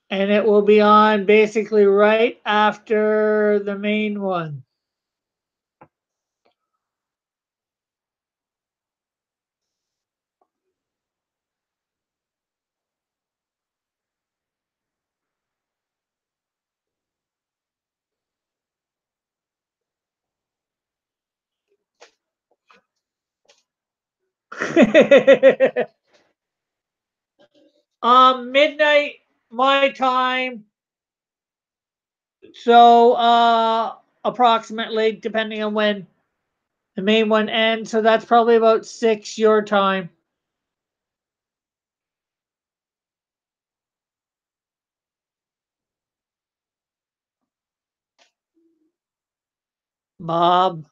And it will be on basically right after the main one. Midnight my time. So approximately, depending on when the main one ends. So that's probably about 6 your time. Bob,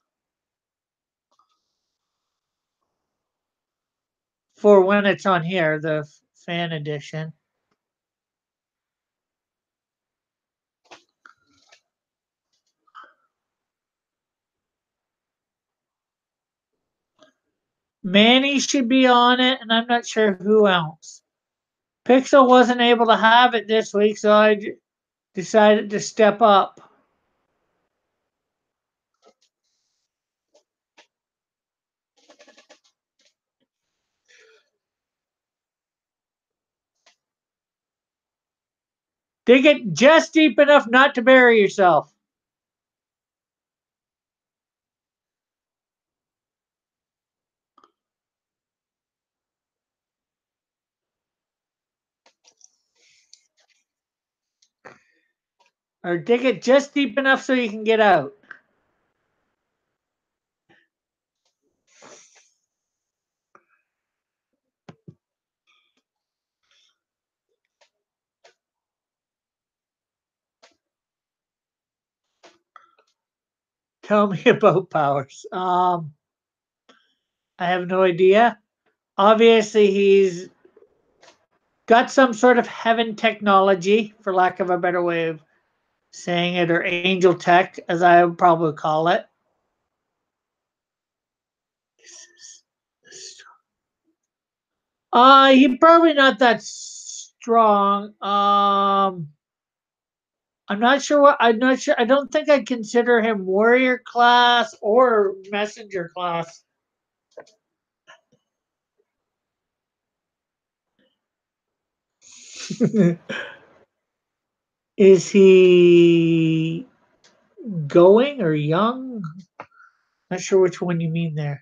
for when it's on here, the fan edition. Manny should be on it, and I'm not sure who else. Pixel wasn't able to have it this week, so I decided to step up. Dig it just deep enough not to bury yourself. Or dig it just deep enough so you can get out. Tell me about powers. I have no idea. Obviously, he's got some sort of heaven technology, for lack of a better way of saying it, or angel tech, as I would probably call it. He probably not that strong. I'm not sure what. I'm not sure. I don't think I'd consider him warrior class or messenger class. Is he going or young? Not sure which one you mean there.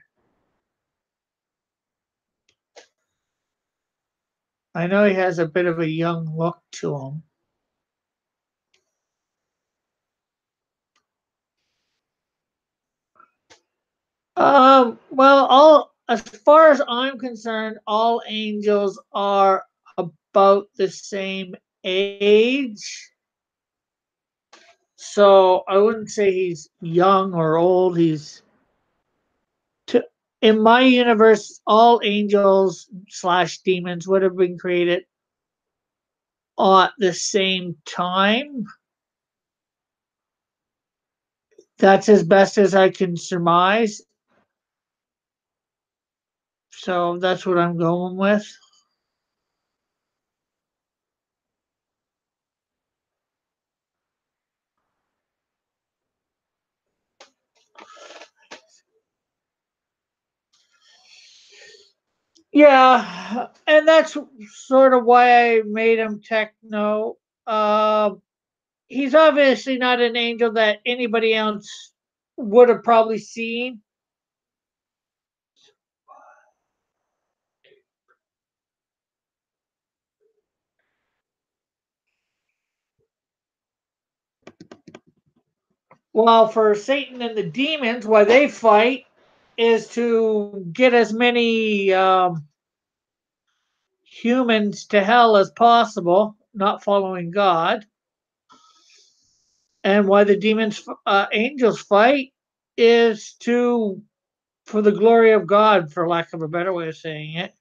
I know he has a bit of a young look to him. Well, all as far as I'm concerned, all angels are about the same age. So I wouldn't say he's young or old. He's to, in my universe, all angels slash demons would have been created at the same time. That's as best as I can surmise. So that's what I'm going with. Yeah, and that's sort of why I made him techno. Uh, he's obviously not an angel that anybody else would have probably seen. Well, for Satan and the demons, why they fight is to get as many humans to hell as possible, not following God. And why the demons, angels fight is to for the glory of God, for lack of a better way of saying it,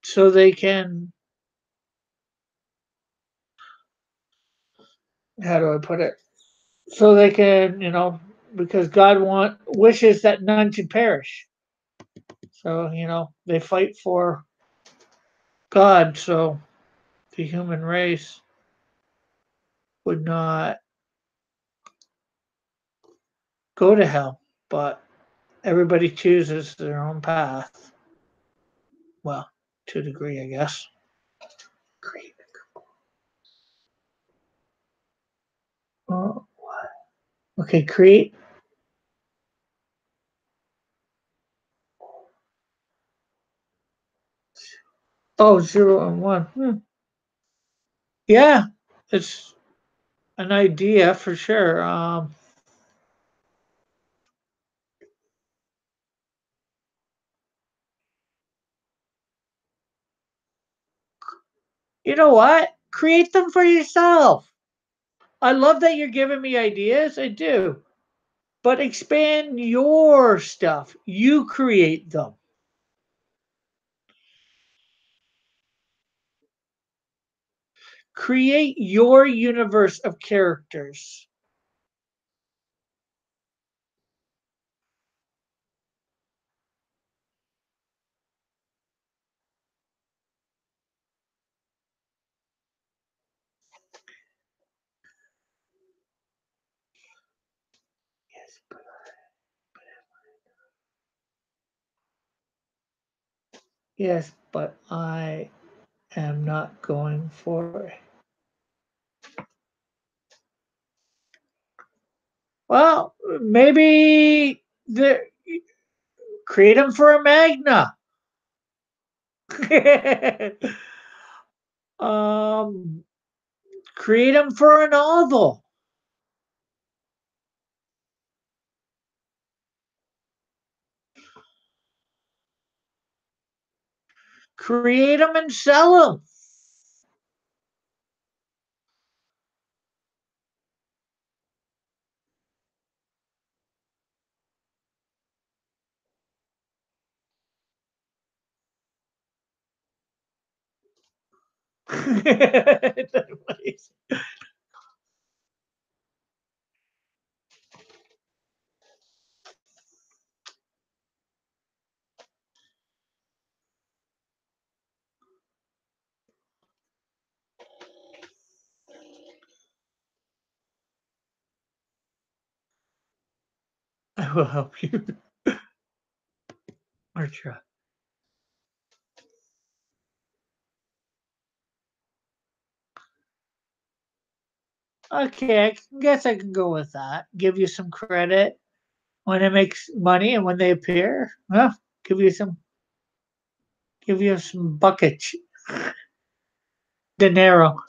so they can. How do I put it? So they can, because God wishes that none should perish. So they fight for God, so the human race would not go to hell, but everybody chooses their own path. Well, to a degree, I guess. Great. Oh, okay, create. Oh, 0 and 1. Yeah, it's an idea for sure. You know what? Create them for yourself. I love that you're giving me ideas. I do. But expand your stuff. You create them. Create your universe of characters. Yes, yes, but I am not going for it. Well, maybe create them for a Magna. um, create them for a novel. Create them and sell them. I will help you, Archer. Okay, guess I can go with that. Give you some credit when it makes money and when they appear. Huh? Give you some, give you some buckets, dinero.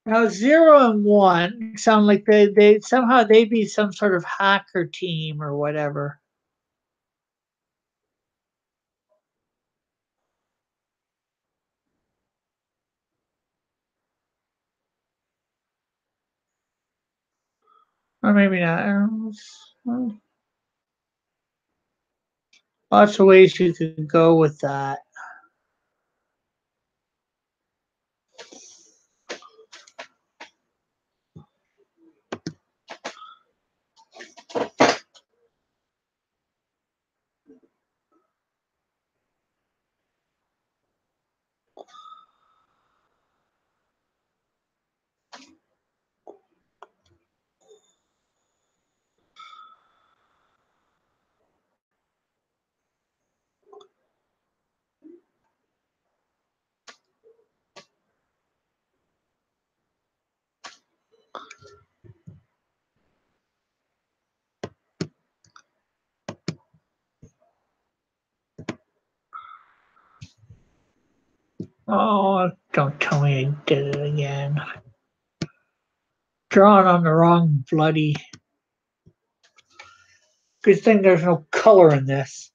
Now 0 and 1 sound like they somehow they be some sort of hacker team or whatever. Or maybe not. Lots of ways you could go with that. Oh, don't tell me I did it again. Drawn on the wrong bloody. Good thing there's no color in this.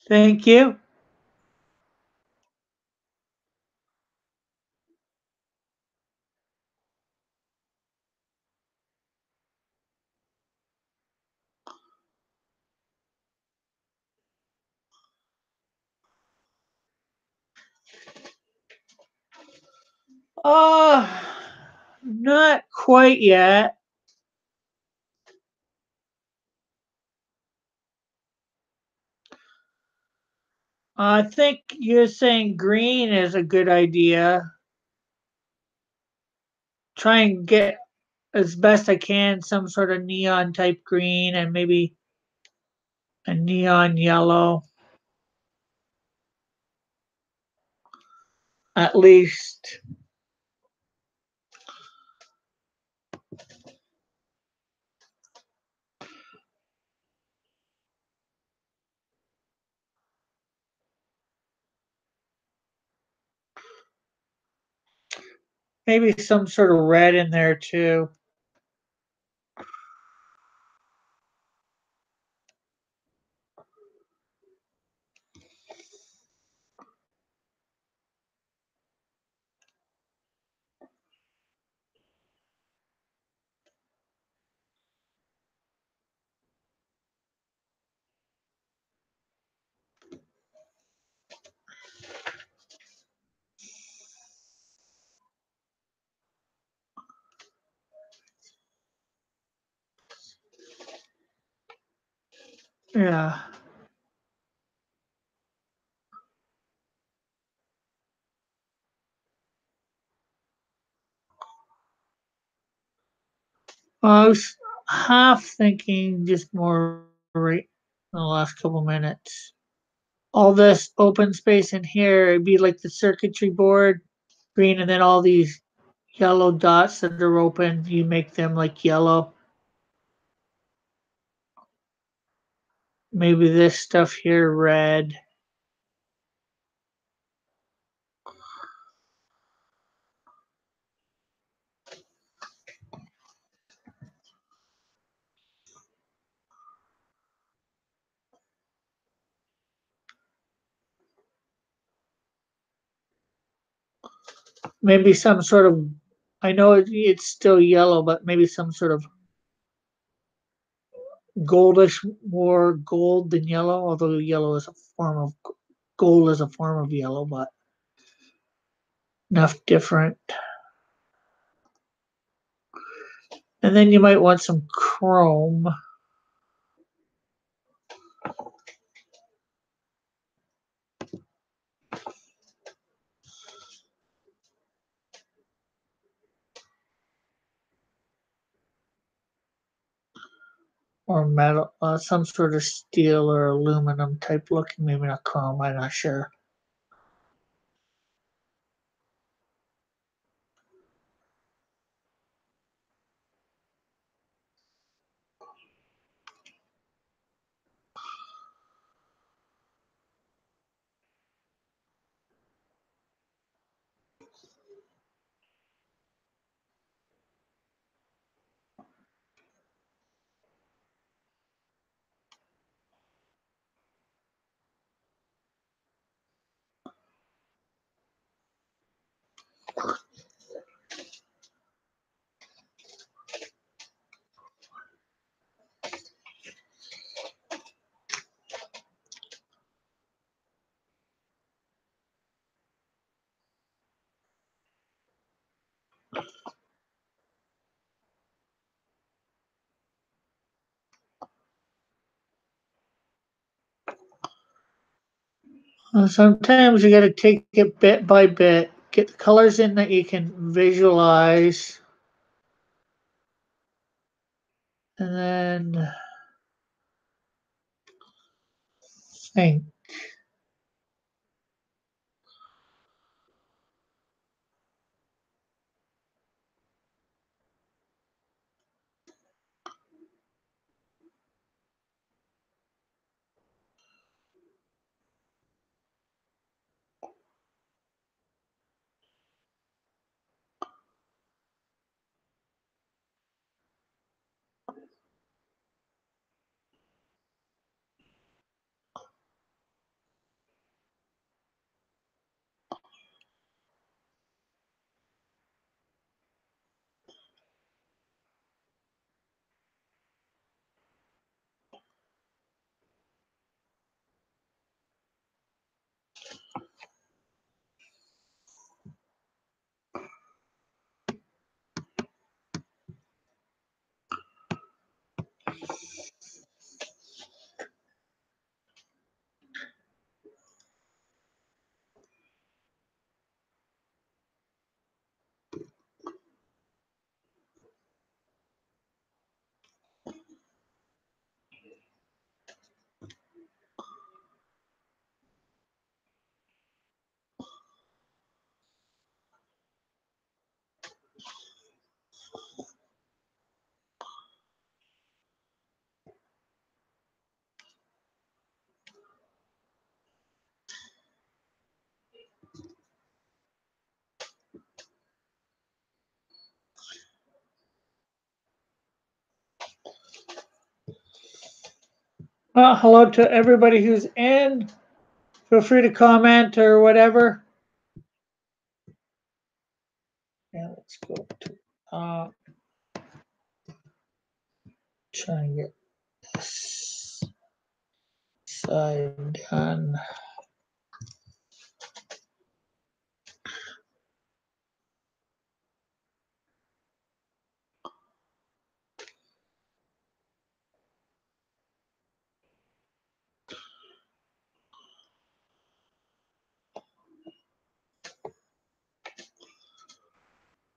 Thank you. Uh, Not quite yet. I think you're saying green is a good idea. Try and get as best I can some sort of neon type green and maybe a neon yellow at least. Maybe some sort of red in there too. Yeah. I was half thinking just more right in the last couple minutes. All this open space in here, it'd be like the circuitry board, green, and then all these yellow dots that are open, you make them like yellow. Maybe this stuff here red. Maybe some sort of, I know it's still yellow, but maybe some sort of goldish, more gold than yellow, although yellow is a form of gold is a form of yellow, but enough different. And then you might want some chrome. Or metal, some sort of steel or aluminum type looking, maybe not chrome, I'm not sure. Sometimes you got to take it bit by bit, get the colors in that you can visualize, and then think. Hello to everybody who's in. Feel free to comment or whatever. Yeah, let's go to try and get this side done.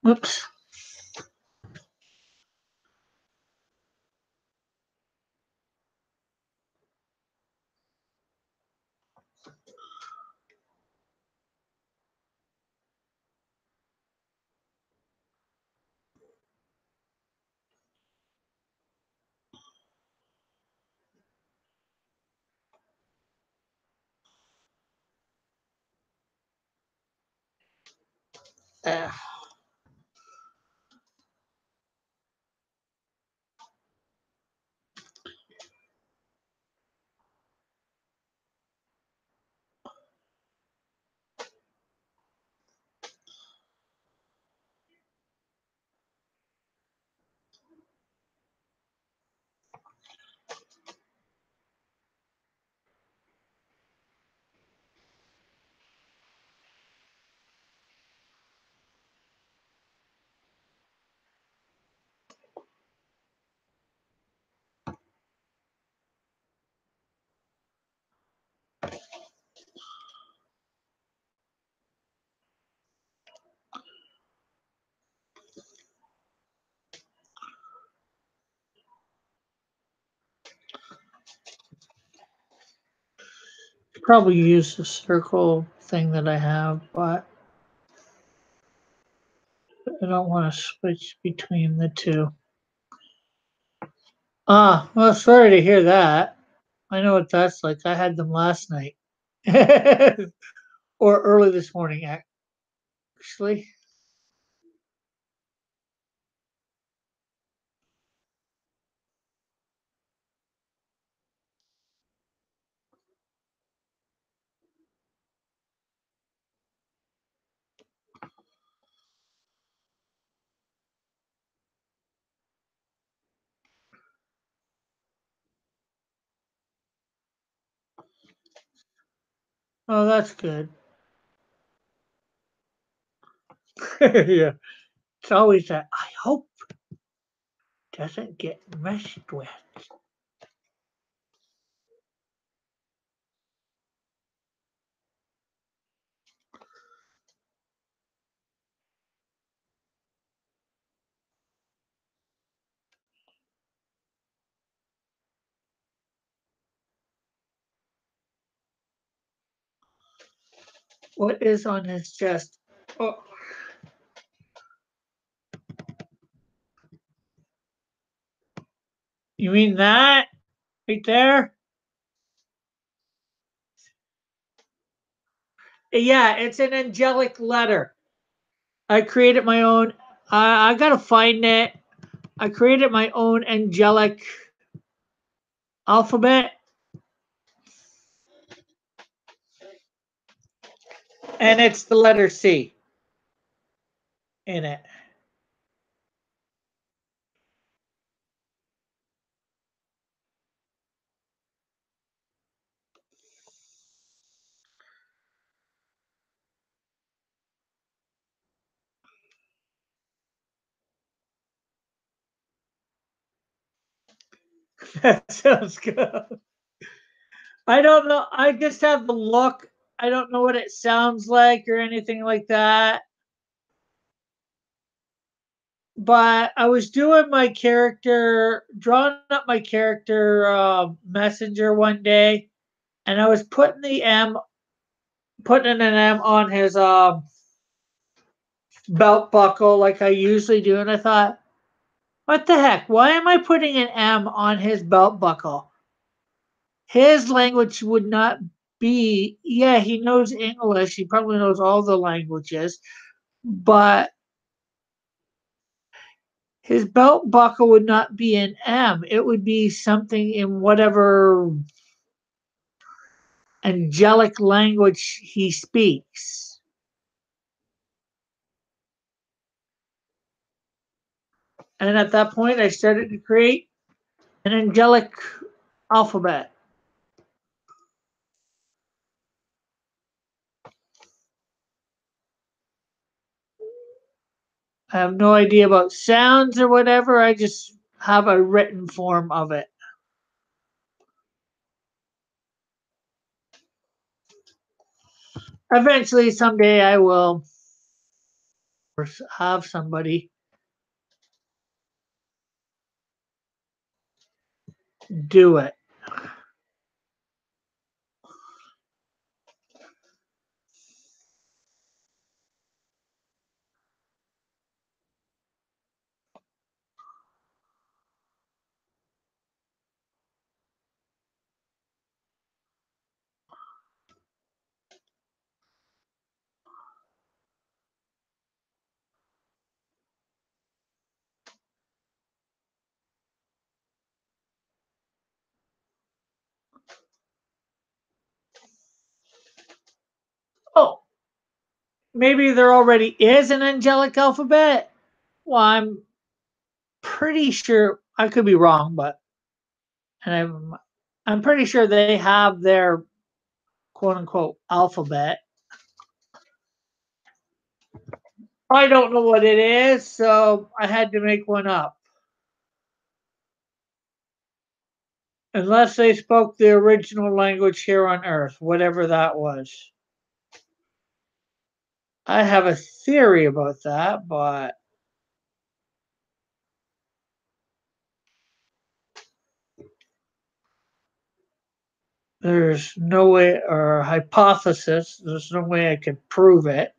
Oops. Uh, Probably use the circle thing that I have, but I don't want to switch between the two. Well, sorry to hear that. I know what that's like. I had them last night. Or early this morning, actually. Oh, that's good. Yeah. It's always that, I hope doesn't get messed with. What is on his chest? Oh, you mean that right there? Yeah, it's an angelic letter. I created my own. I gotta find it. I created my own angelic alphabet, and it's the letter C in it. That sounds good. I don't know. I just have the look. I don't know what it sounds like or anything like that. But I was doing my character, drawing up my character messenger one day, and I was putting an M on his belt buckle like I usually do, and I thought, what the heck? Why am I putting an M on his belt buckle? His language would not be. Yeah, he knows English. He probably knows all the languages, but His belt buckle would not be an M. It would be something in whatever angelic language he speaks. And at that point, I started to create an angelic alphabet. I have no idea about sounds or whatever. I just have a written form of it. Eventually, someday, I will have somebody do it. Oh, maybe there already is an angelic alphabet. Well, I'm pretty sure I could be wrong, but and I'm pretty sure they have their quote unquote alphabet. I don't know what it is, so I had to make one up. Unless they spoke the original language here on Earth, whatever that was. I have a theory about that, but there's no way, or hypothesis, there's no way I could prove it.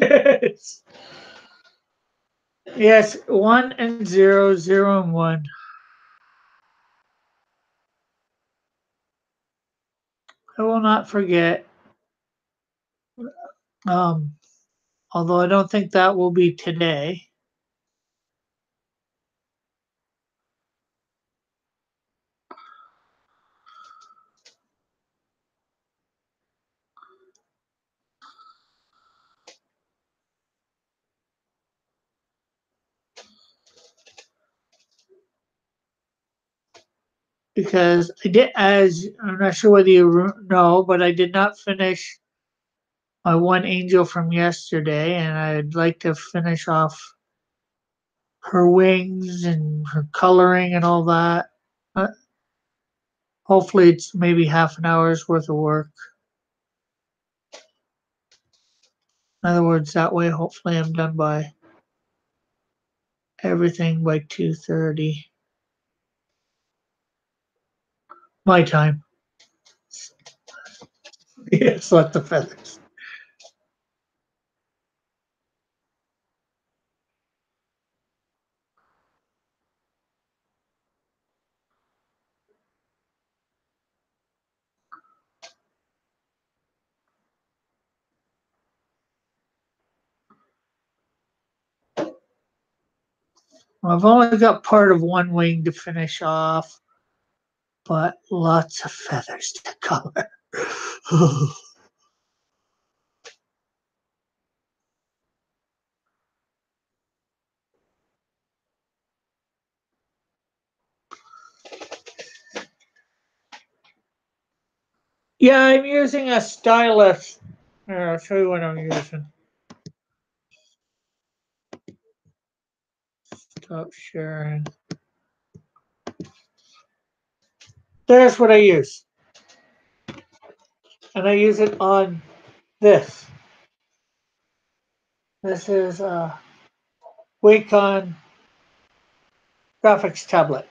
Yes. Yes, 1 and 0, 0 and 1. I will not forget. Um, Although I don't think that will be today. Because I did, as I'm not sure whether you know, but I did not finish my one angel from yesterday, and I'd like to finish off her wings and her coloring and all that. Uh, Hopefully, it's maybe half an hour's worth of work. In other words, that way, hopefully, I'm done by everything by 2:30 my time. Yes, lots of feathers. I've only got part of one wing to finish off, but lots of feathers to color. Yeah, I'm using a stylus. Here, I'll show you what I'm using. Stop sharing. There's what I use. And I use it on this. This is a Wacom graphics tablet.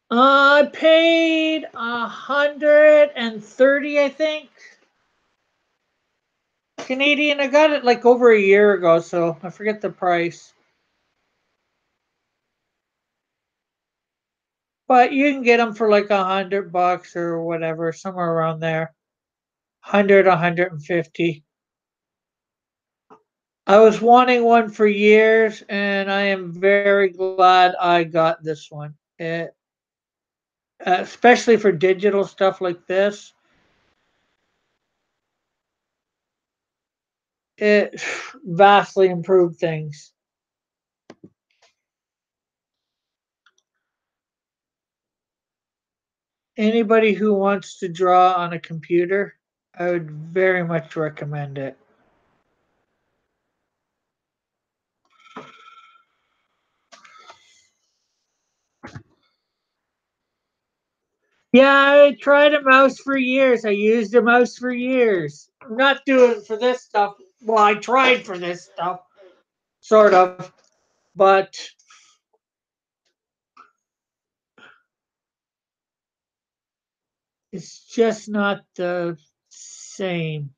I paid 130, I think, Canadian. I got it like over a year ago, so I forget the price. But you can get them for like $100 or whatever, somewhere around there. 100, 150. I was wanting one for years, and I am very glad I got this one. Especially for digital stuff like this, it vastly improved things. Anybody who wants to draw on a computer, I would very much recommend it. Yeah, I tried a mouse for years. I used a mouse for years. I'm not doing it for this stuff. Well, I tried for this stuff, sort of, but it's just not the same.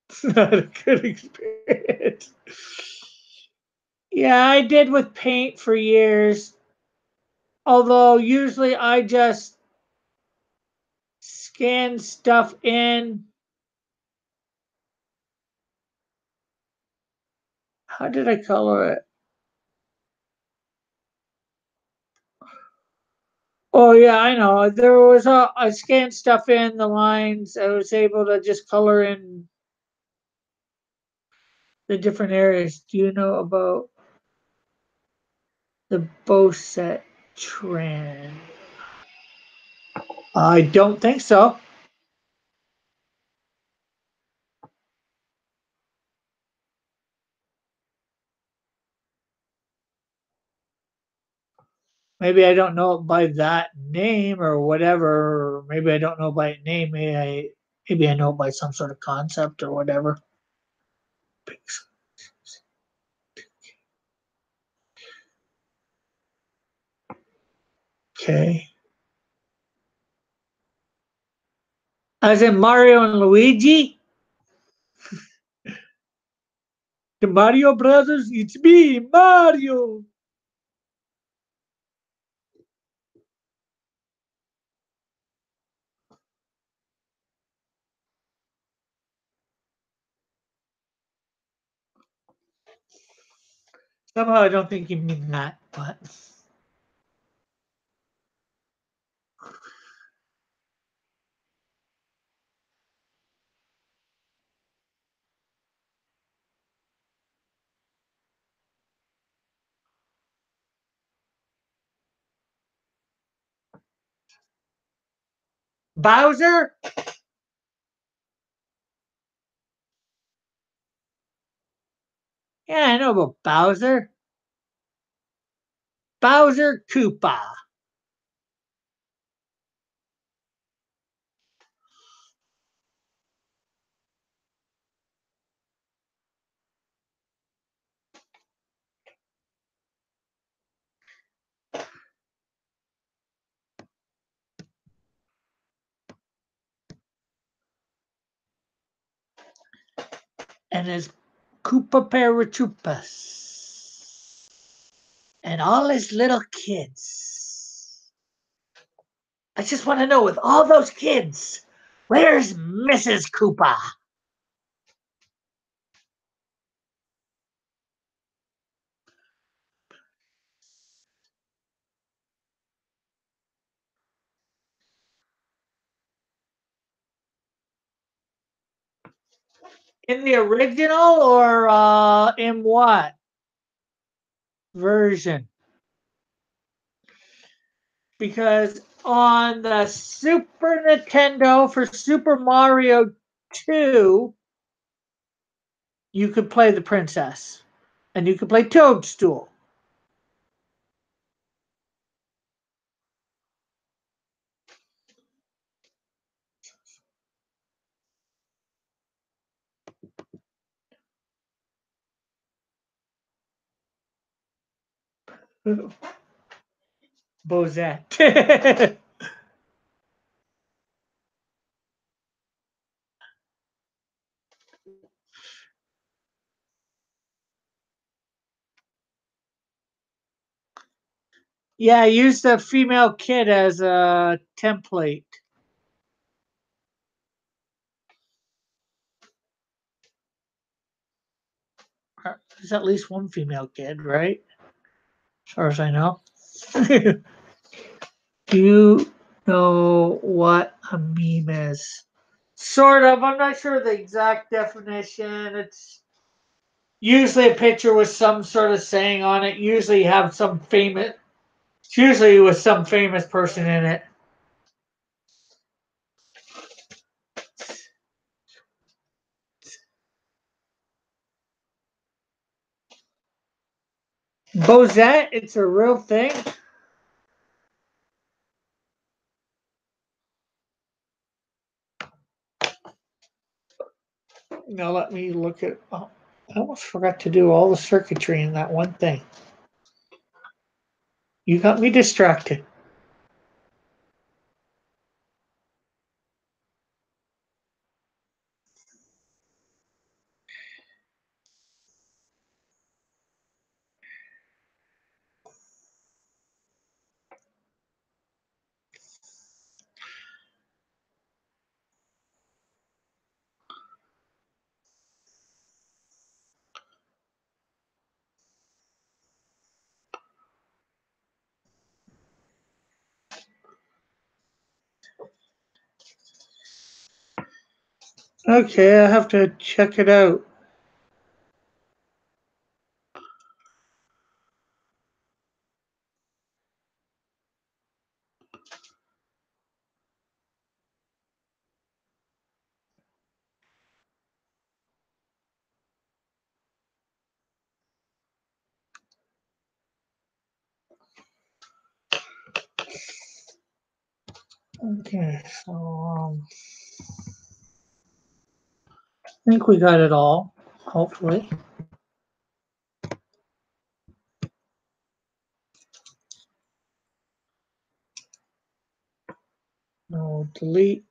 It's not a good experience. Yeah, I did with paint for years. Although usually I just scan stuff in. How did I color it? Oh yeah, I know. There was I scanned stuff in the lines. I was able to just color in the different areas. Do you know about the bow set trend? I don't think so. Maybe I don't know it by that name or whatever. Or maybe I don't know by name. Maybe I know it by some sort of concept or whatever. Okay. As in Mario and Luigi? The Mario Brothers? It's me, Mario! Somehow I don't think you mean that, but Bowser? Yeah, I know about Bowser. Bowser Koopa. And his Koopa Paratroopas. And all his little kids. I just want to know, with all those kids, where's Mrs. Koopa? In the original or in what version? Because on the Super Nintendo for Super Mario 2, you could play the princess and you could play Toadstool. Bozette. Yeah, I used a female kid as a template. There's at least one female kid, right? As far as I know. Do you know what a meme is? Sort of. I'm not sure the exact definition. It's usually a picture with some sort of saying on it. Usually have some famous. It's usually with some famous person in it. Bozette, it's a real thing. Now let me look at. Oh, I almost forgot to do all the circuitry in that one thing. You got me distracted. Okay, I have to check it out. Okay, so I think we got it all, hopefully. We'll delete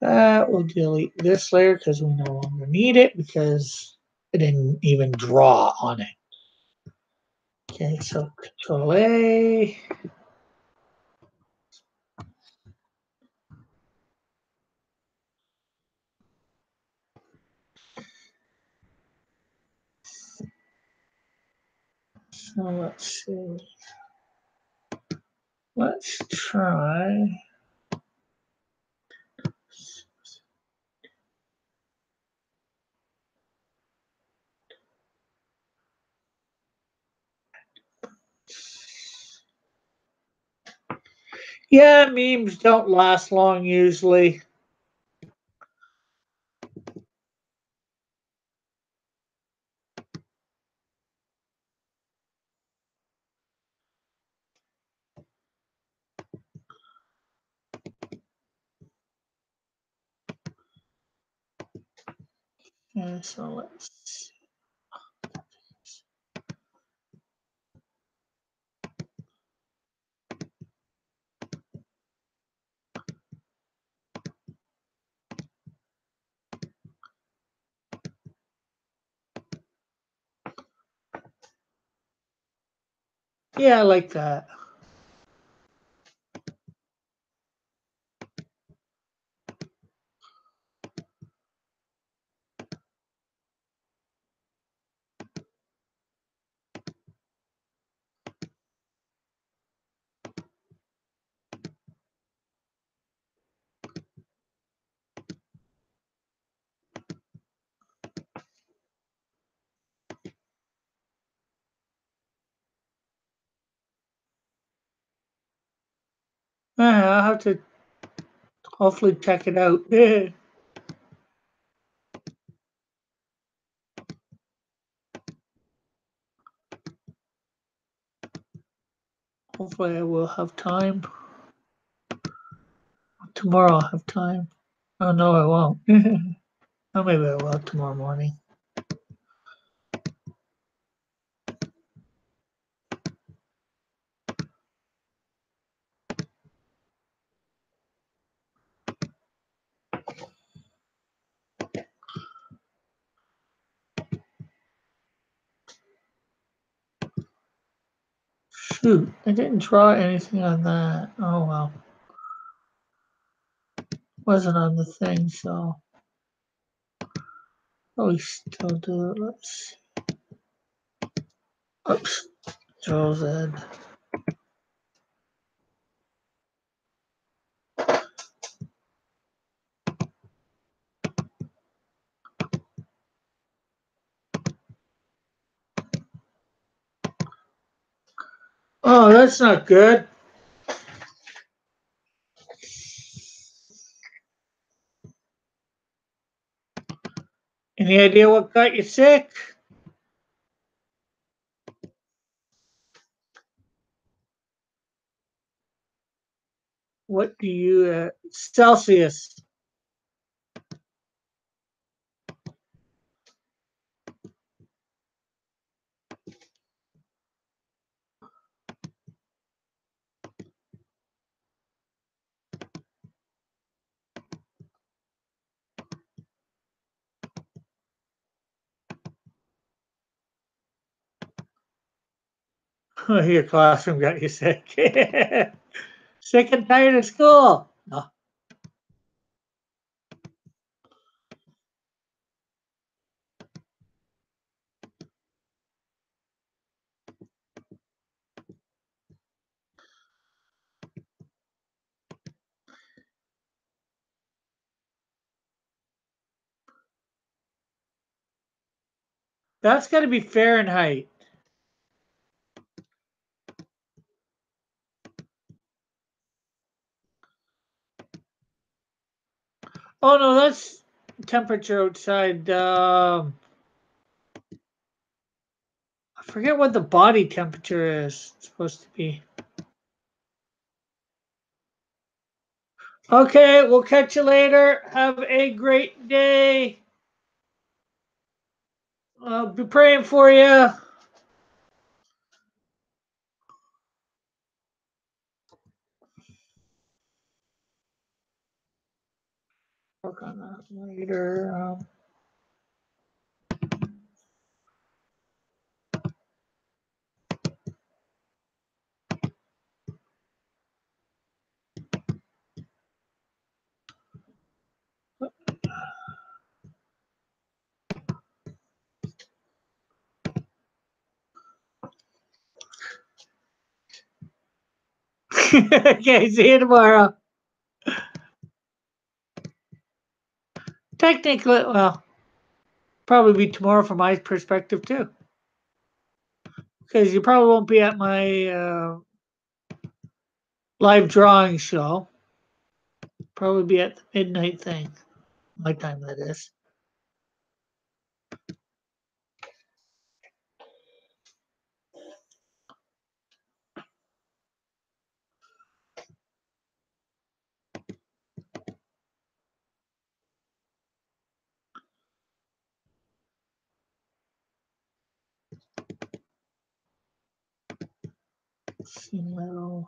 that. We'll delete this layer because we no longer need it because it didn't even draw on it. Okay, so Control A. So let's see. Let's try. Yeah, memes don't last long usually. And so let's. Yeah, I like that. I'll have to hopefully check it out. Hopefully I will have time. Tomorrow I'll have time. Oh no, I won't. Oh, maybe I will tomorrow morning. Shoot, I didn't draw anything on that. Oh well. Wasn't on the thing, so we still do it. Let's see. Oops. Control Z. Oh, that's not good. Any idea what got you sick? What do you Celsius? Oh, your classroom got you sick. Sick and tired of school. No. That's got to be Fahrenheit. Oh no, that's temperature outside. I forget what the body temperature is supposed to be. Okay, we'll catch you later. Have a great day. I'll be praying for you. Work on that later. Okay, see you tomorrow. Technically, well, probably be tomorrow from my perspective too, because you probably won't be at my live drawing show. Probably be at the midnight thing. My time, that is. Well,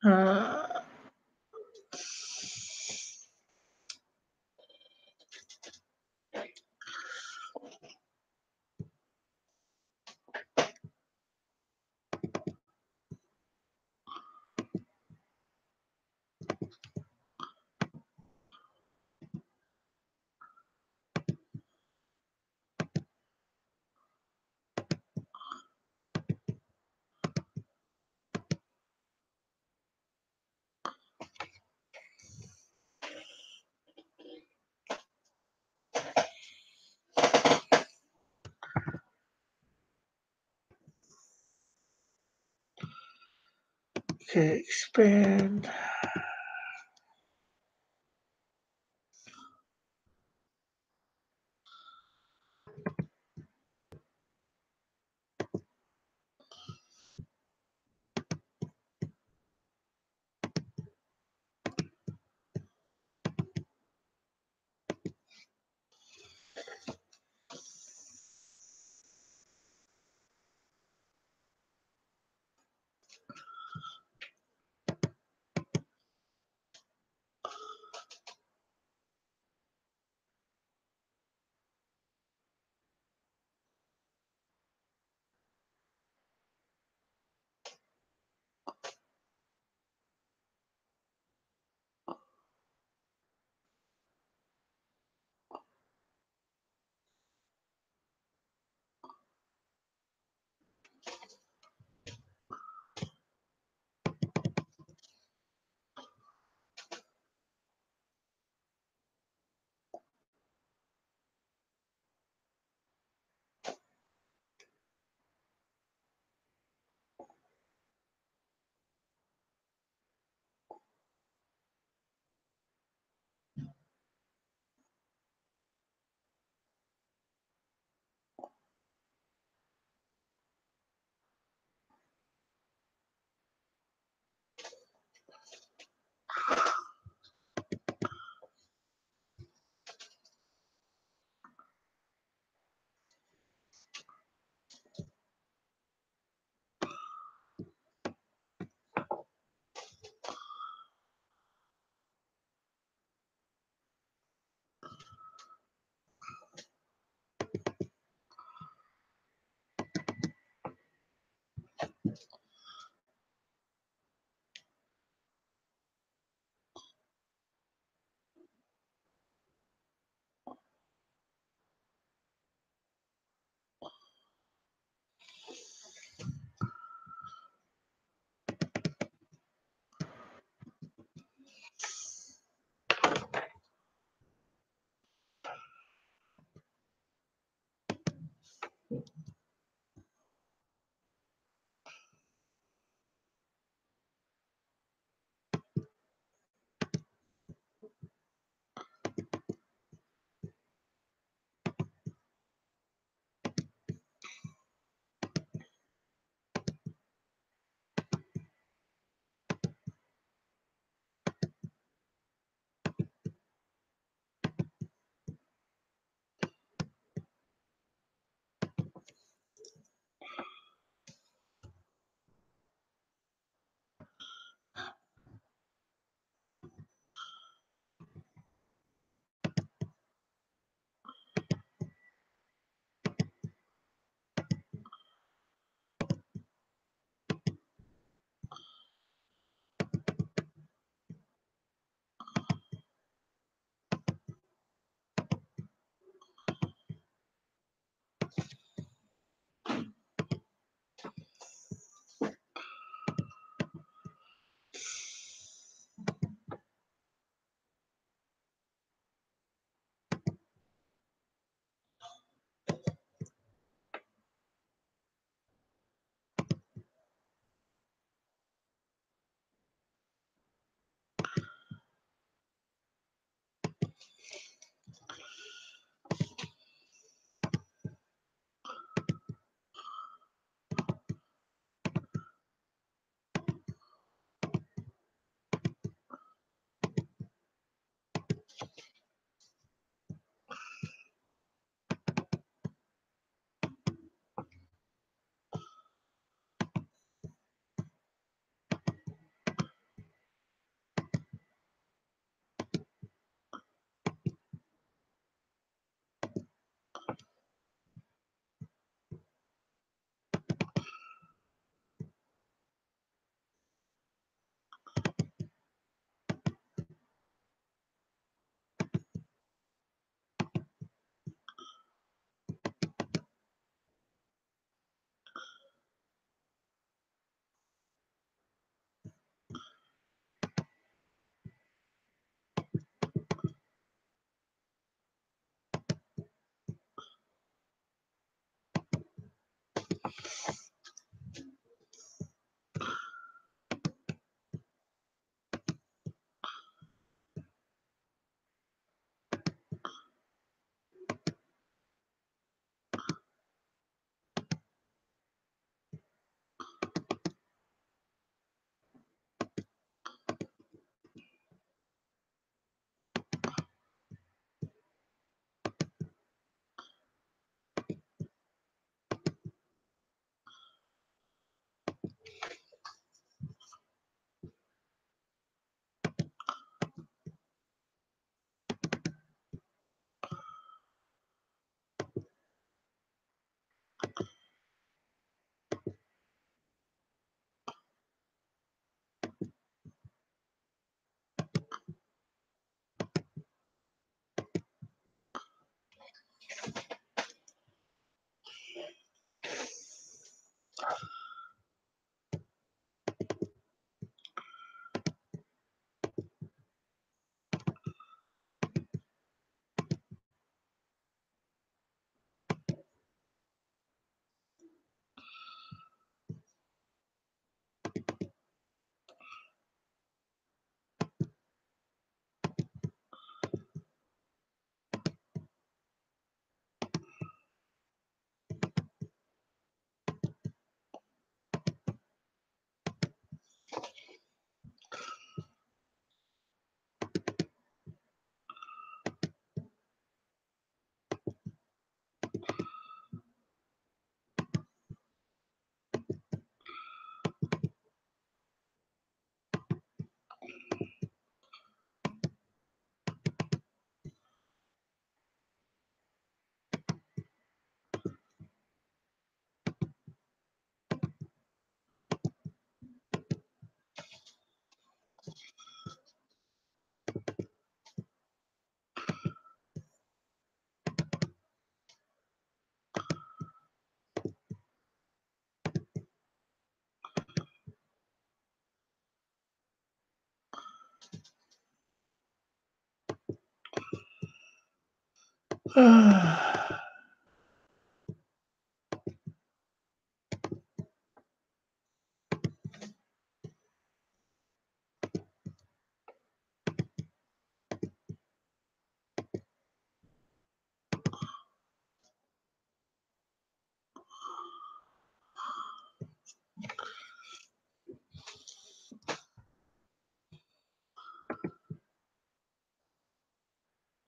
Uh, okay, expand.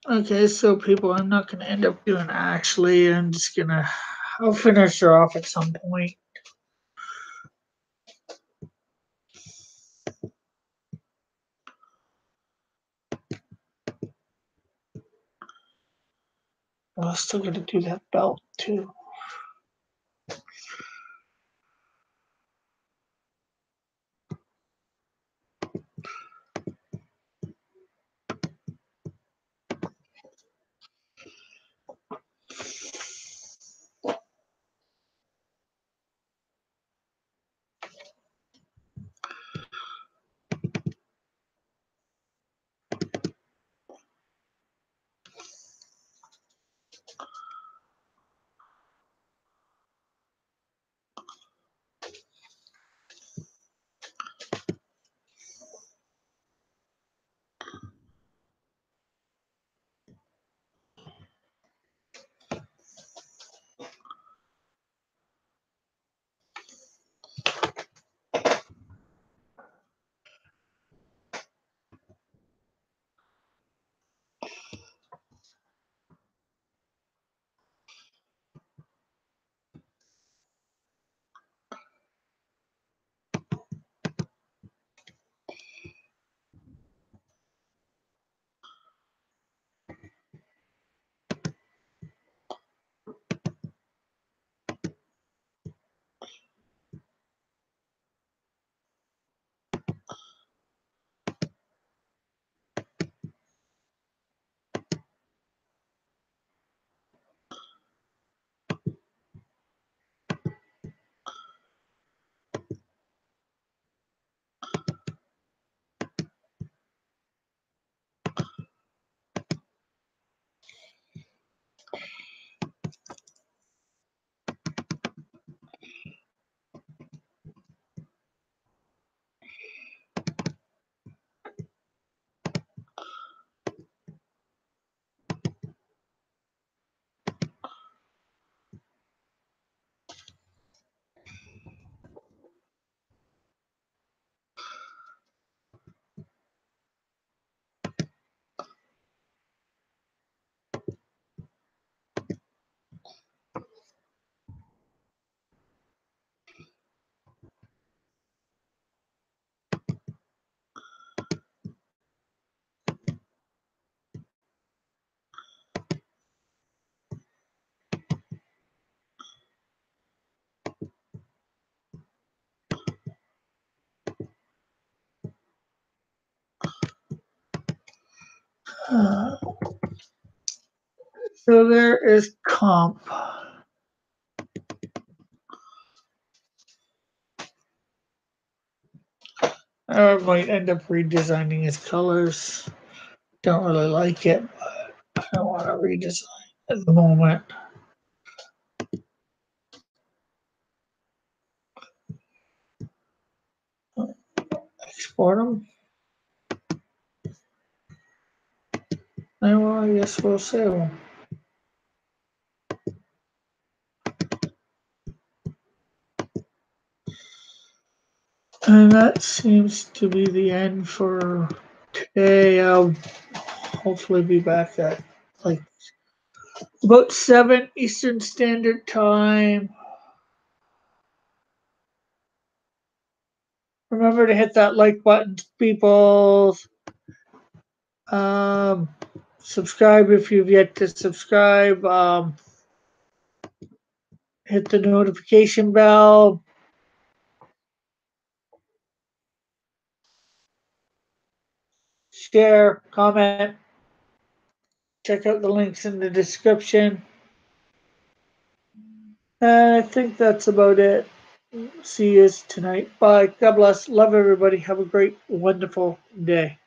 Okay, so people, I'm not going to end up doing Ashley. I'll finish her off at some point. I'm still going to do that belt too. Uh, so there is comp. I might end up redesigning his colors. Don't really like it, but I don't want to redesign at the moment. Export them. Well, I guess we'll save them. And that seems to be the end for today. I'll hopefully be back at like about 7 Eastern Standard Time. Remember to hit that like button, people. Subscribe if you've yet to subscribe. Hit the notification bell. Share, comment. Check out the links in the description. I think that's about it. See you tonight. Bye. God bless. Love everybody. Have a great, wonderful day.